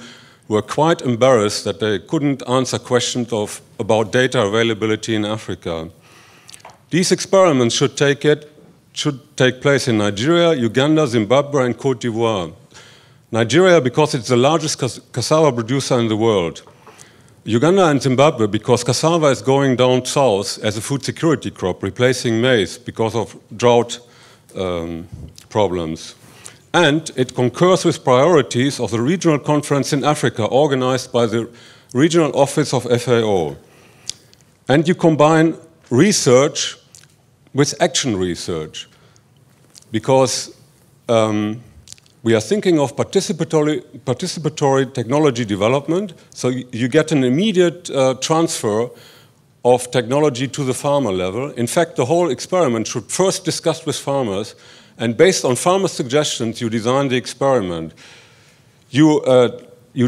were quite embarrassed that they couldn't answer questions about data availability in Africa. These experiments should take place in Nigeria, Uganda, Zimbabwe, and Cote d'Ivoire. Nigeria, because it's the largest cassava producer in the world. Uganda and Zimbabwe, because cassava is going down south as a food security crop, replacing maize because of drought problems. And it concurs with priorities of the regional conference in Africa organized by the regional office of FAO. And you combine research with action research, because we are thinking of participatory technology development, so you get an immediate transfer of technology to the farmer level. In fact, the whole experiment should first discuss with farmers, and based on farmer suggestions, you design the experiment. You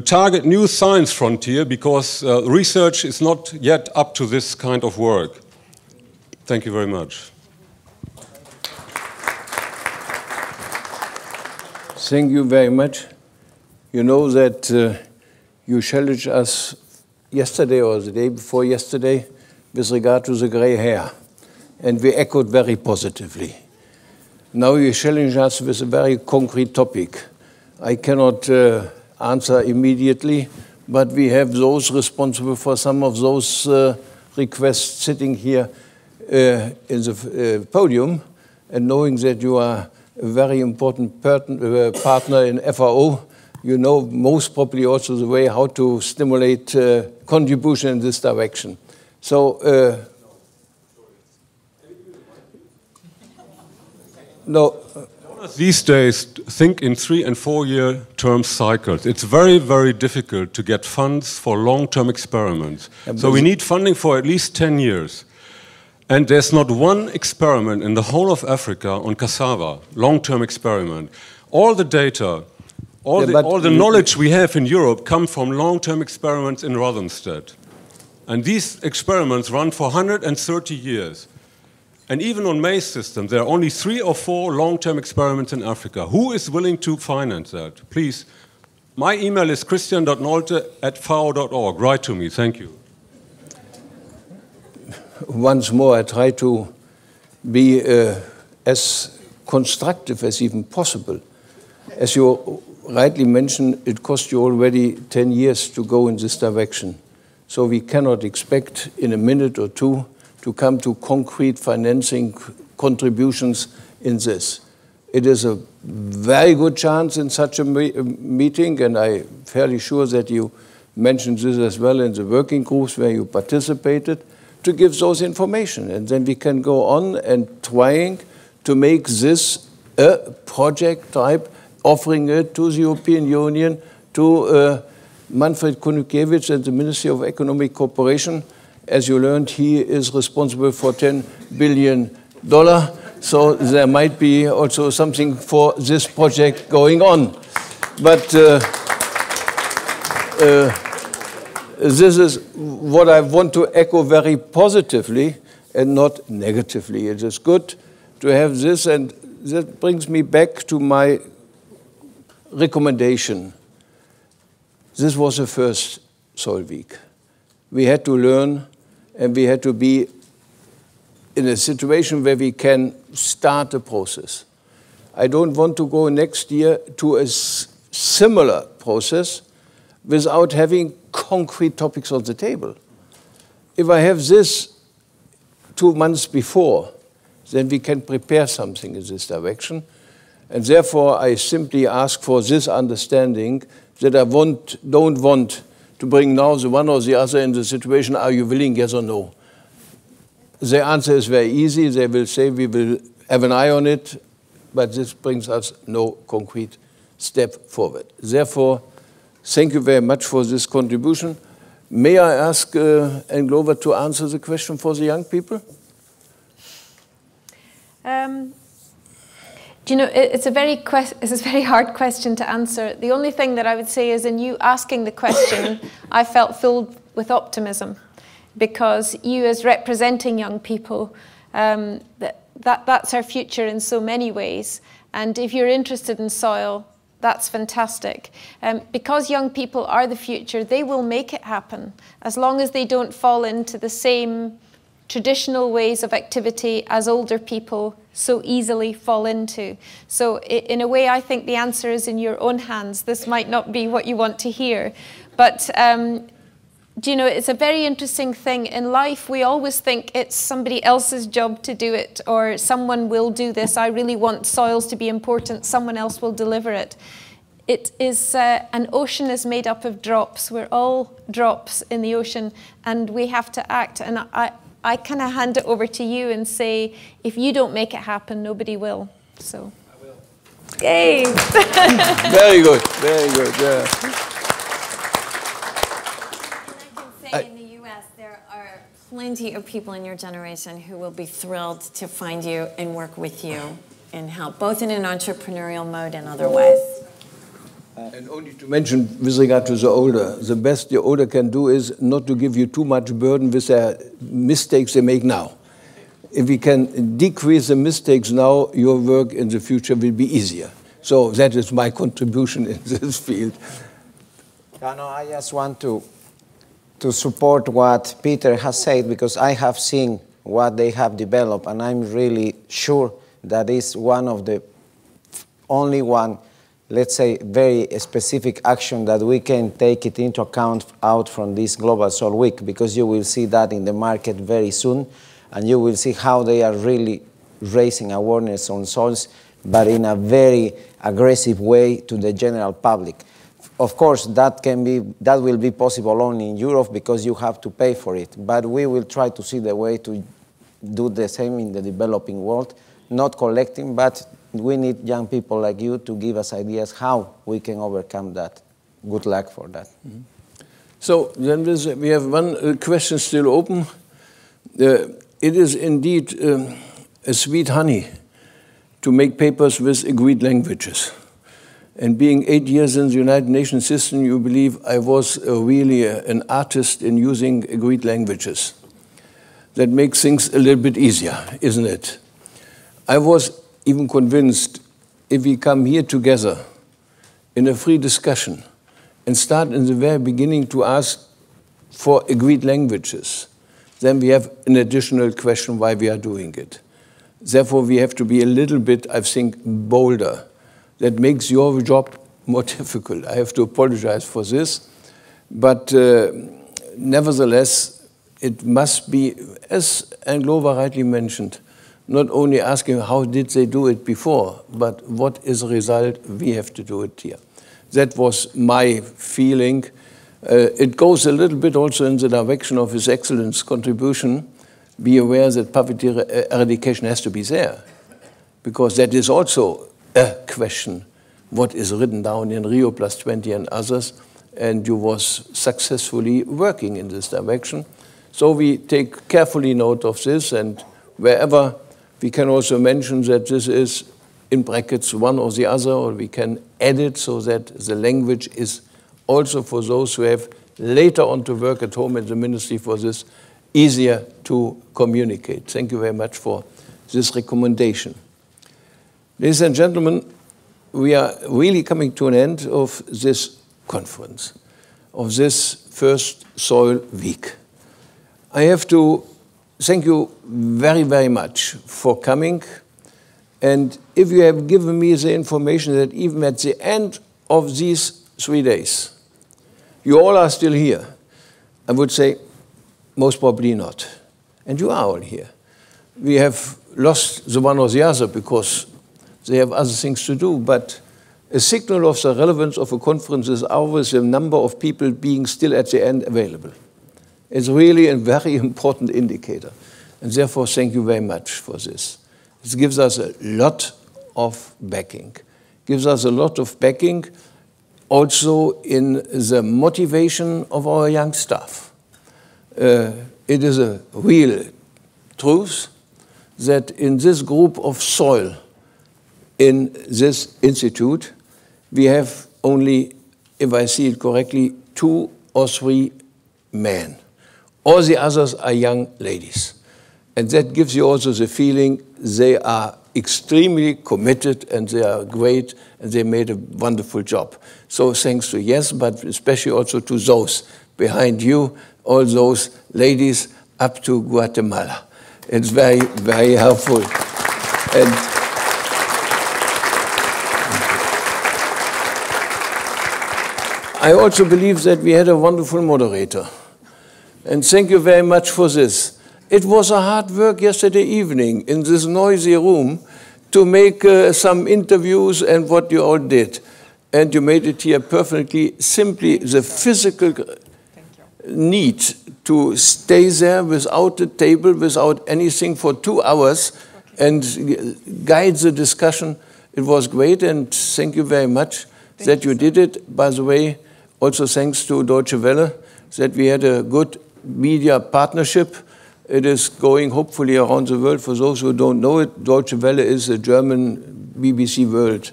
target new science frontier, because research is not yet up to this kind of work. Thank you very much. Thank you very much. You know that you challenged us yesterday or the day before yesterday with regard to the gray hair, and we echoed very positively. Now you challenge us with a very concrete topic. I cannot answer immediately, but we have those responsible for some of those requests sitting here in the podium, and knowing that you are a very important partner in FAO, you know most probably also the way how to stimulate contribution in this direction. So, no. These days, think in 3- and 4-year term cycles. It's very, very difficult to get funds for long-term experiments. So we need funding for at least 10 years. And there's not one experiment in the whole of Africa on cassava, long-term experiment. All the data, all the knowledge we have in Europe come from long-term experiments in Rothamsted. And these experiments run for 130 years. And even on maize systems, there are only 3 or 4 long-term experiments in Africa. Who is willing to finance that? Please. My email is christian.nolte@fao.org. Write to me. Thank you. Once more, I try to be as constructive as even possible. As you rightly mentioned, it cost you already 10 years to go in this direction. So we cannot expect in a minute or two to come to concrete financing contributions in this. It is a very good chance in such a meeting, and I'm fairly sure that you mentioned this as well in the working groups where you participated, to give those information. And then we can go on and trying to make this a project type, offering it to the European Union, to Manfred Kunukiewicz and the Ministry of Economic Cooperation. As you learned, he is responsible for $10 billion. So there might be also something for this project going on. But this is what I want to echo very positively and not negatively. It is good to have this, and that brings me back to my recommendation. This was the first Soil Week. We had to learn, and we had to be in a situation where we can start the process. I don't want to go next year to a similar process without having concrete topics on the table. If I have this 2 months before, then we can prepare something in this direction. And therefore, I simply ask for this understanding that I don't want to bring now the one or the other in the situation, are you willing, yes or no? The answer is very easy. They will say we will have an eye on it, but this brings us no concrete step forward. Therefore, thank you very much for this contribution. May I ask Anne Glover to answer the question for the young people? Do you know, it's a very hard question to answer. The only thing that I would say is in you asking the question, I felt filled with optimism, because you as representing young people, that's our future in so many ways. And if you're interested in soil, that's fantastic. Because young people are the future, they will make it happen, as long as they don't fall into the same traditional ways of activity as older people so easily fall into. So in a way, I think the answer is in your own hands. This might not be what you want to hear, but do you know, it's a very interesting thing. In life, we always think it's somebody else's job to do it, or someone will do this. I really want soils to be important. Someone else will deliver it. It is, an ocean is made up of drops. We're all drops in the ocean, and we have to act. And I kind of hand it over to you and say, if you don't make it happen, nobody will. So. I will. Yay! Very good, very good, yeah. In the U.S., there are plenty of people in your generation who will be thrilled to find you and work with you and help, both in an entrepreneurial mode and otherwise. And only to mention, with regard to the older, the best the older can do is not to give you too much burden with their mistakes they make now. If we can decrease the mistakes now, your work in the future will be easier. So that is my contribution in this field. I just want to support what Peter has said, because I have seen what they have developed, and I'm really sure that is one of the only one, let's say, very specific action that we can take it into account out from this Global Soil Week, because you will see that in the market very soon, and you will see how they are really raising awareness on soils, but in a very aggressive way to the general public. Of course, that will be possible only in Europe, because you have to pay for it. But we will try to see the way to do the same in the developing world, not collecting, but we need young people like you to give us ideas how we can overcome that. Good luck for that. Mm-hmm. So then we have one question still open. It is indeed a sweet honey to make papers with agreed languages. And being 8 years in the United Nations system, you believe I was really an artist in using agreed languages. That makes things a little bit easier, isn't it? I was even convinced if we come here together in a free discussion and start in the very beginning to ask for agreed languages, then we have an additional question why we are doing it. Therefore, we have to be a little bit, I think, bolder. That makes your job more difficult. I have to apologize for this. But nevertheless, it must be, as Anne Glover rightly mentioned, not only asking how did they do it before, but what is the result, we have to do it here. That was my feeling. It goes a little bit also in the direction of His Excellence's contribution. Be aware that poverty eradication has to be there, because that is also a question. What is written down in Rio +20 and others, and you was successfully working in this direction. So we take carefully note of this, and wherever we can also mention that this is in brackets one or the other, or we can add it so that the language is also for those who have later on to work at home in the ministry for this, easier to communicate. Thank you very much for this recommendation. Ladies and gentlemen, we are really coming to an end of this conference, of this first Soil Week. I have to thank you very, very much for coming. And if you have given me the information that even at the end of these 3 days, you all are still here, I would say most probably not. And you are all here. We have lost the one or the other because they have other things to do, but a signal of the relevance of a conference is always the number of people being still at the end available. It's really a very important indicator. And therefore, thank you very much for this. It gives us a lot of backing. Gives us a lot of backing also in the motivation of our young staff. It is a real truth that in this group of soil in this institute, we have only, if I see it correctly, 2 or 3 men. All the others are young ladies. And that gives you also the feeling they are extremely committed and they are great and they made a wonderful job. So thanks to yes, but especially also to those behind you, all those ladies up to Guatemala. It's very, very helpful. And I also believe that we had a wonderful moderator. And thank you very much for this. It was a hard work yesterday evening in this noisy room to make some interviews and what you all did. And you made it here perfectly. Simply the physical need to stay there without a table, without anything for 2 hours and guide the discussion. It was great, and thank you very much that you did it. By the way, also thanks to Deutsche Welle that we had a good media partnership. It is going hopefully around the world. For those who don't know it, Deutsche Welle is a German BBC World.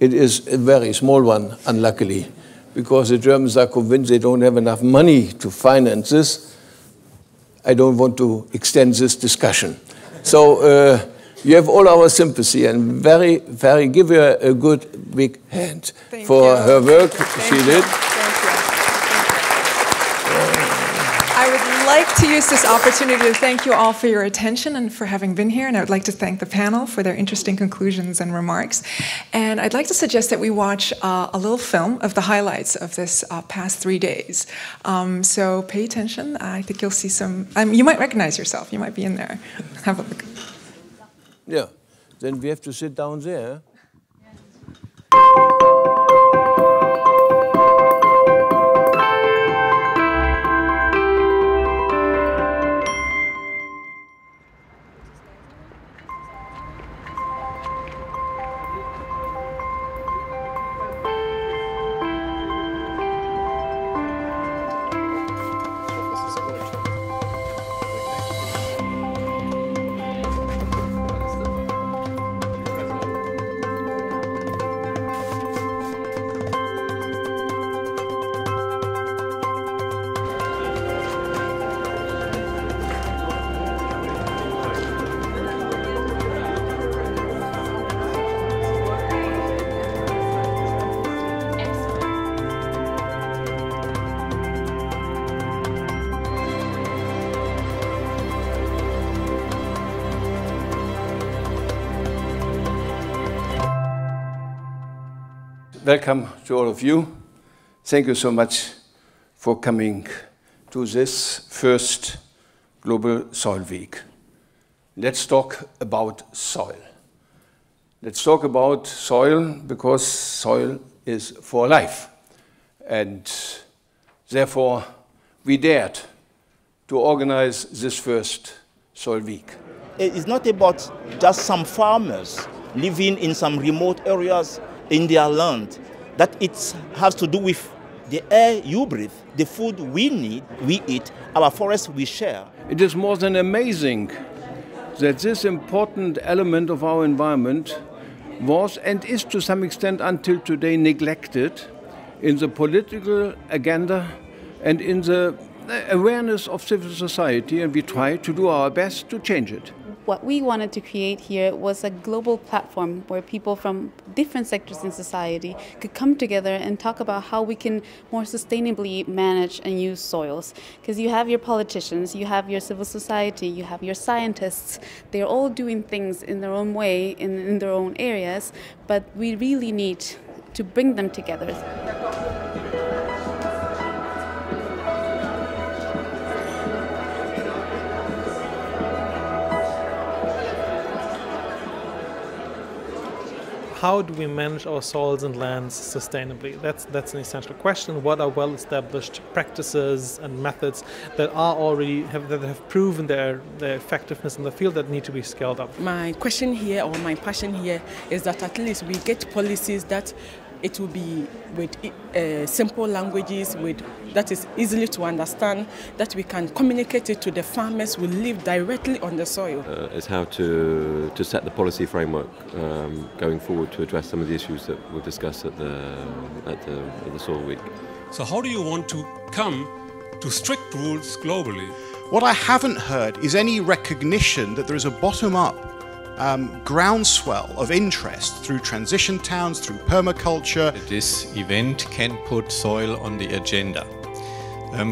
It is a very small one, unluckily, because the Germans are convinced they don't have enough money to finance this. I don't want to extend this discussion. So you have all our sympathy, and give her a good big hand for her work she did. I would like to use this opportunity to thank you all for your attention and for having been here, and I would like to thank the panel for their interesting conclusions and remarks. And I'd like to suggest that we watch a little film of the highlights of this past 3 days. So pay attention. I think you'll see some, you might recognize yourself. You might be in there. Have a look. Yeah, then we have to sit down there. Welcome to all of you. Thank you so much for coming to this first Global Soil Week. Let's talk about soil. Let's talk about soil because soil is for life. And therefore, we dared to organize this first Soil Week. It's not about just some farmers living in some remote areas in their land, that it has to do with the air you breathe, the food we need, we eat, our forests we share. It is more than amazing that this important element of our environment was and is to some extent until today neglected in the political agenda and in the awareness of civil society, and we try to do our best to change it. What we wanted to create here was a global platform where people from different sectors in society could come together and talk about how we can more sustainably manage and use soils. Because you have your politicians, you have your civil society, you have your scientists. They're all doing things in their own way, in their own areas, but we really need to bring them together. How do we manage our soils and lands sustainably? That's an essential question. What are well-established practices and methods that are already that have proven their effectiveness in the field that need to be scaled up? My question here, or my passion here, is that at least we get policies that it will be with simple languages, that is easily to understand, that we can communicate it to the farmers who live directly on the soil. Is how to set the policy framework going forward to address some of the issues that were discussed at the Soil Week. So how do you want to come to strict rules globally? What I haven't heard is any recognition that there is a bottom-up groundswell of interest through transition towns, through permaculture. This event can put soil on the agenda.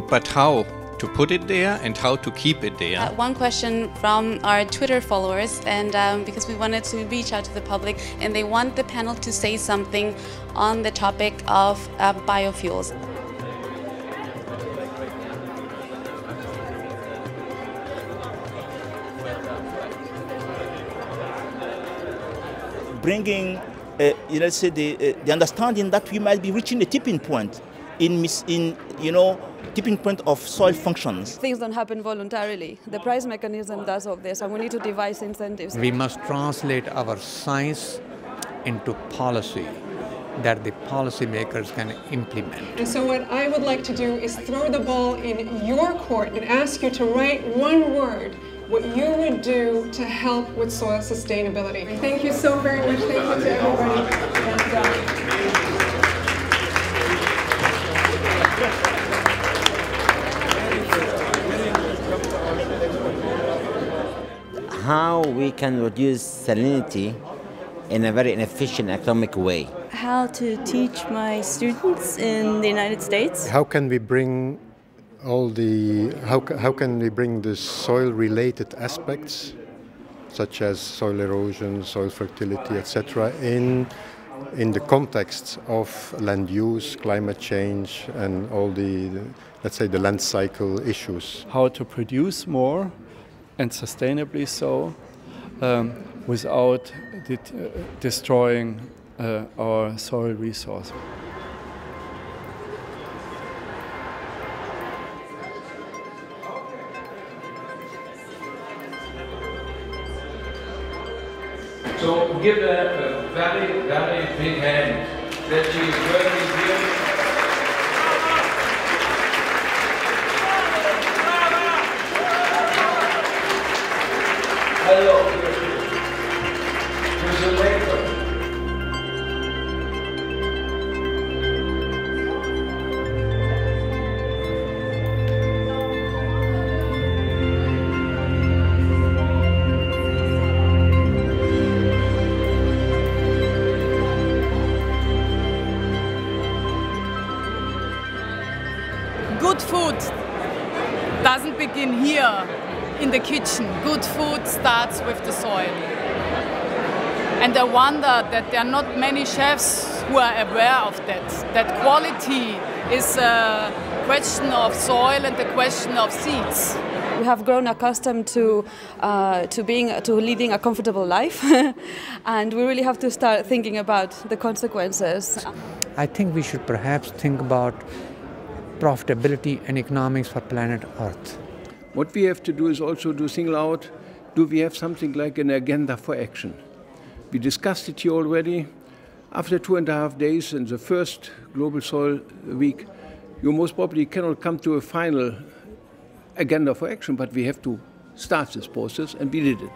But how to put it there and how to keep it there? One question from our Twitter followers, and because we wanted to reach out to the public, and they want the panel to say something on the topic of biofuels. Bringing, let's say, the understanding that we might be reaching a tipping point tipping point of soil functions. Things don't happen voluntarily. The price mechanism does all this, and we need to devise incentives. We must translate our science into policy that the policymakers can implement. And so what I would like to do is throw the ball in your court and ask you to write one word what you would do to help with soil sustainability. Thank you so very much. Thank you to everybody. How we can reduce salinity in a very efficient economic way. How to teach my students in the United States. How can we bring how can we bring the soil-related aspects, such as soil erosion, soil fertility, etc., in the context of land use, climate change, and all the, let's say, the land cycle issues? How to produce more and sustainably so, without destroying our soil resource. So give her a very, very big hand that she is working here. Hello. Who's the later? Good food doesn't begin here in the kitchen. Good food starts with the soil. And I wonder that there are not many chefs who are aware of that quality is a question of soil and a question of seeds. We have grown accustomed to leading a comfortable life, and we really have to start thinking about the consequences. I think we should perhaps think about profitability and economics for planet Earth. What we have to do is also to single out, do we have something like an agenda for action? We discussed it here already. After 2.5 days in the first Global Soil Week, you most probably cannot come to a final agenda for action, but we have to start this process, and we did it.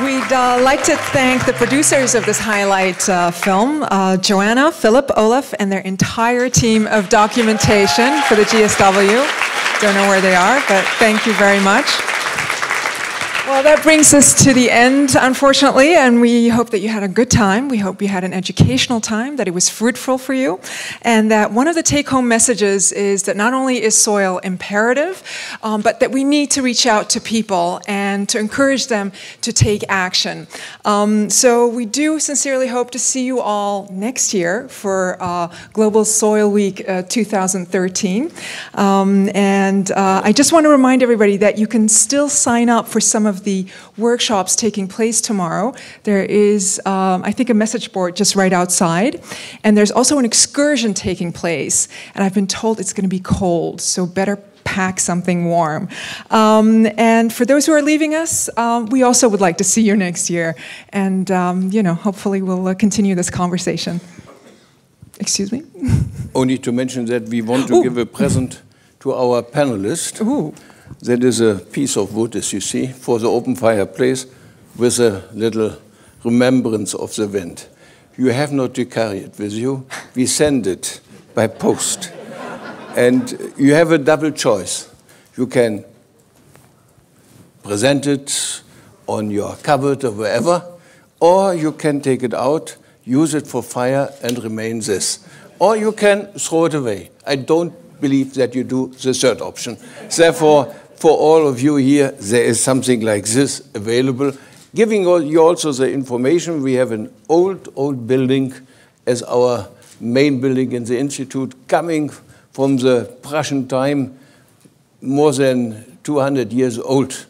We'd like to thank the producers of this highlight film, Joanna, Philip, Olaf, and their entire team of documentation for the GSW. Don't know where they are, but thank you very much. Well, that brings us to the end, unfortunately, and we hope that you had a good time. We hope you had an educational time, that it was fruitful for you, and that one of the take-home messages is that not only is soil imperative, but that we need to reach out to people and to encourage them to take action. So we do sincerely hope to see you all next year for Global Soil Week 2013. And I just want to remind everybody that you can still sign up for some of the workshops taking place tomorrow. There is, I think, a message board just right outside. And there's also an excursion taking place. And I've been told it's going to be cold, so better pack something warm. And for those who are leaving us, we also would like to see you next year. And, you know, hopefully we'll continue this conversation. Excuse me? Only to mention that we want to give a present to our panelists. That is a piece of wood, as you see, for the open fireplace with a little remembrance of the event. You have not to carry it with you. We send it by post. And you have a double choice. You can present it on your cupboard or wherever, or you can take it out, use it for fire, and remain this. Or you can throw it away. I don't believe that you do the third option. Therefore, for all of you here, there is something like this available. Giving you also the information, we have an old building as our main building in the Institute, coming from the Prussian time, more than 200 years old,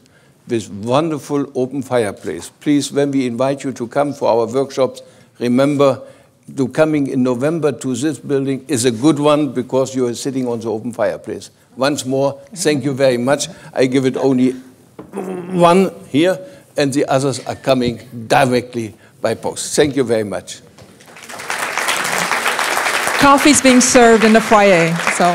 with wonderful open fireplace. Please, when we invite you to come for our workshops, remember, to coming in November to this building is a good one because you are sitting on the open fireplace. Once more, thank you very much. I give it only one here, and the others are coming directly by post. Thank you very much. Coffee's being served in the foyer, so.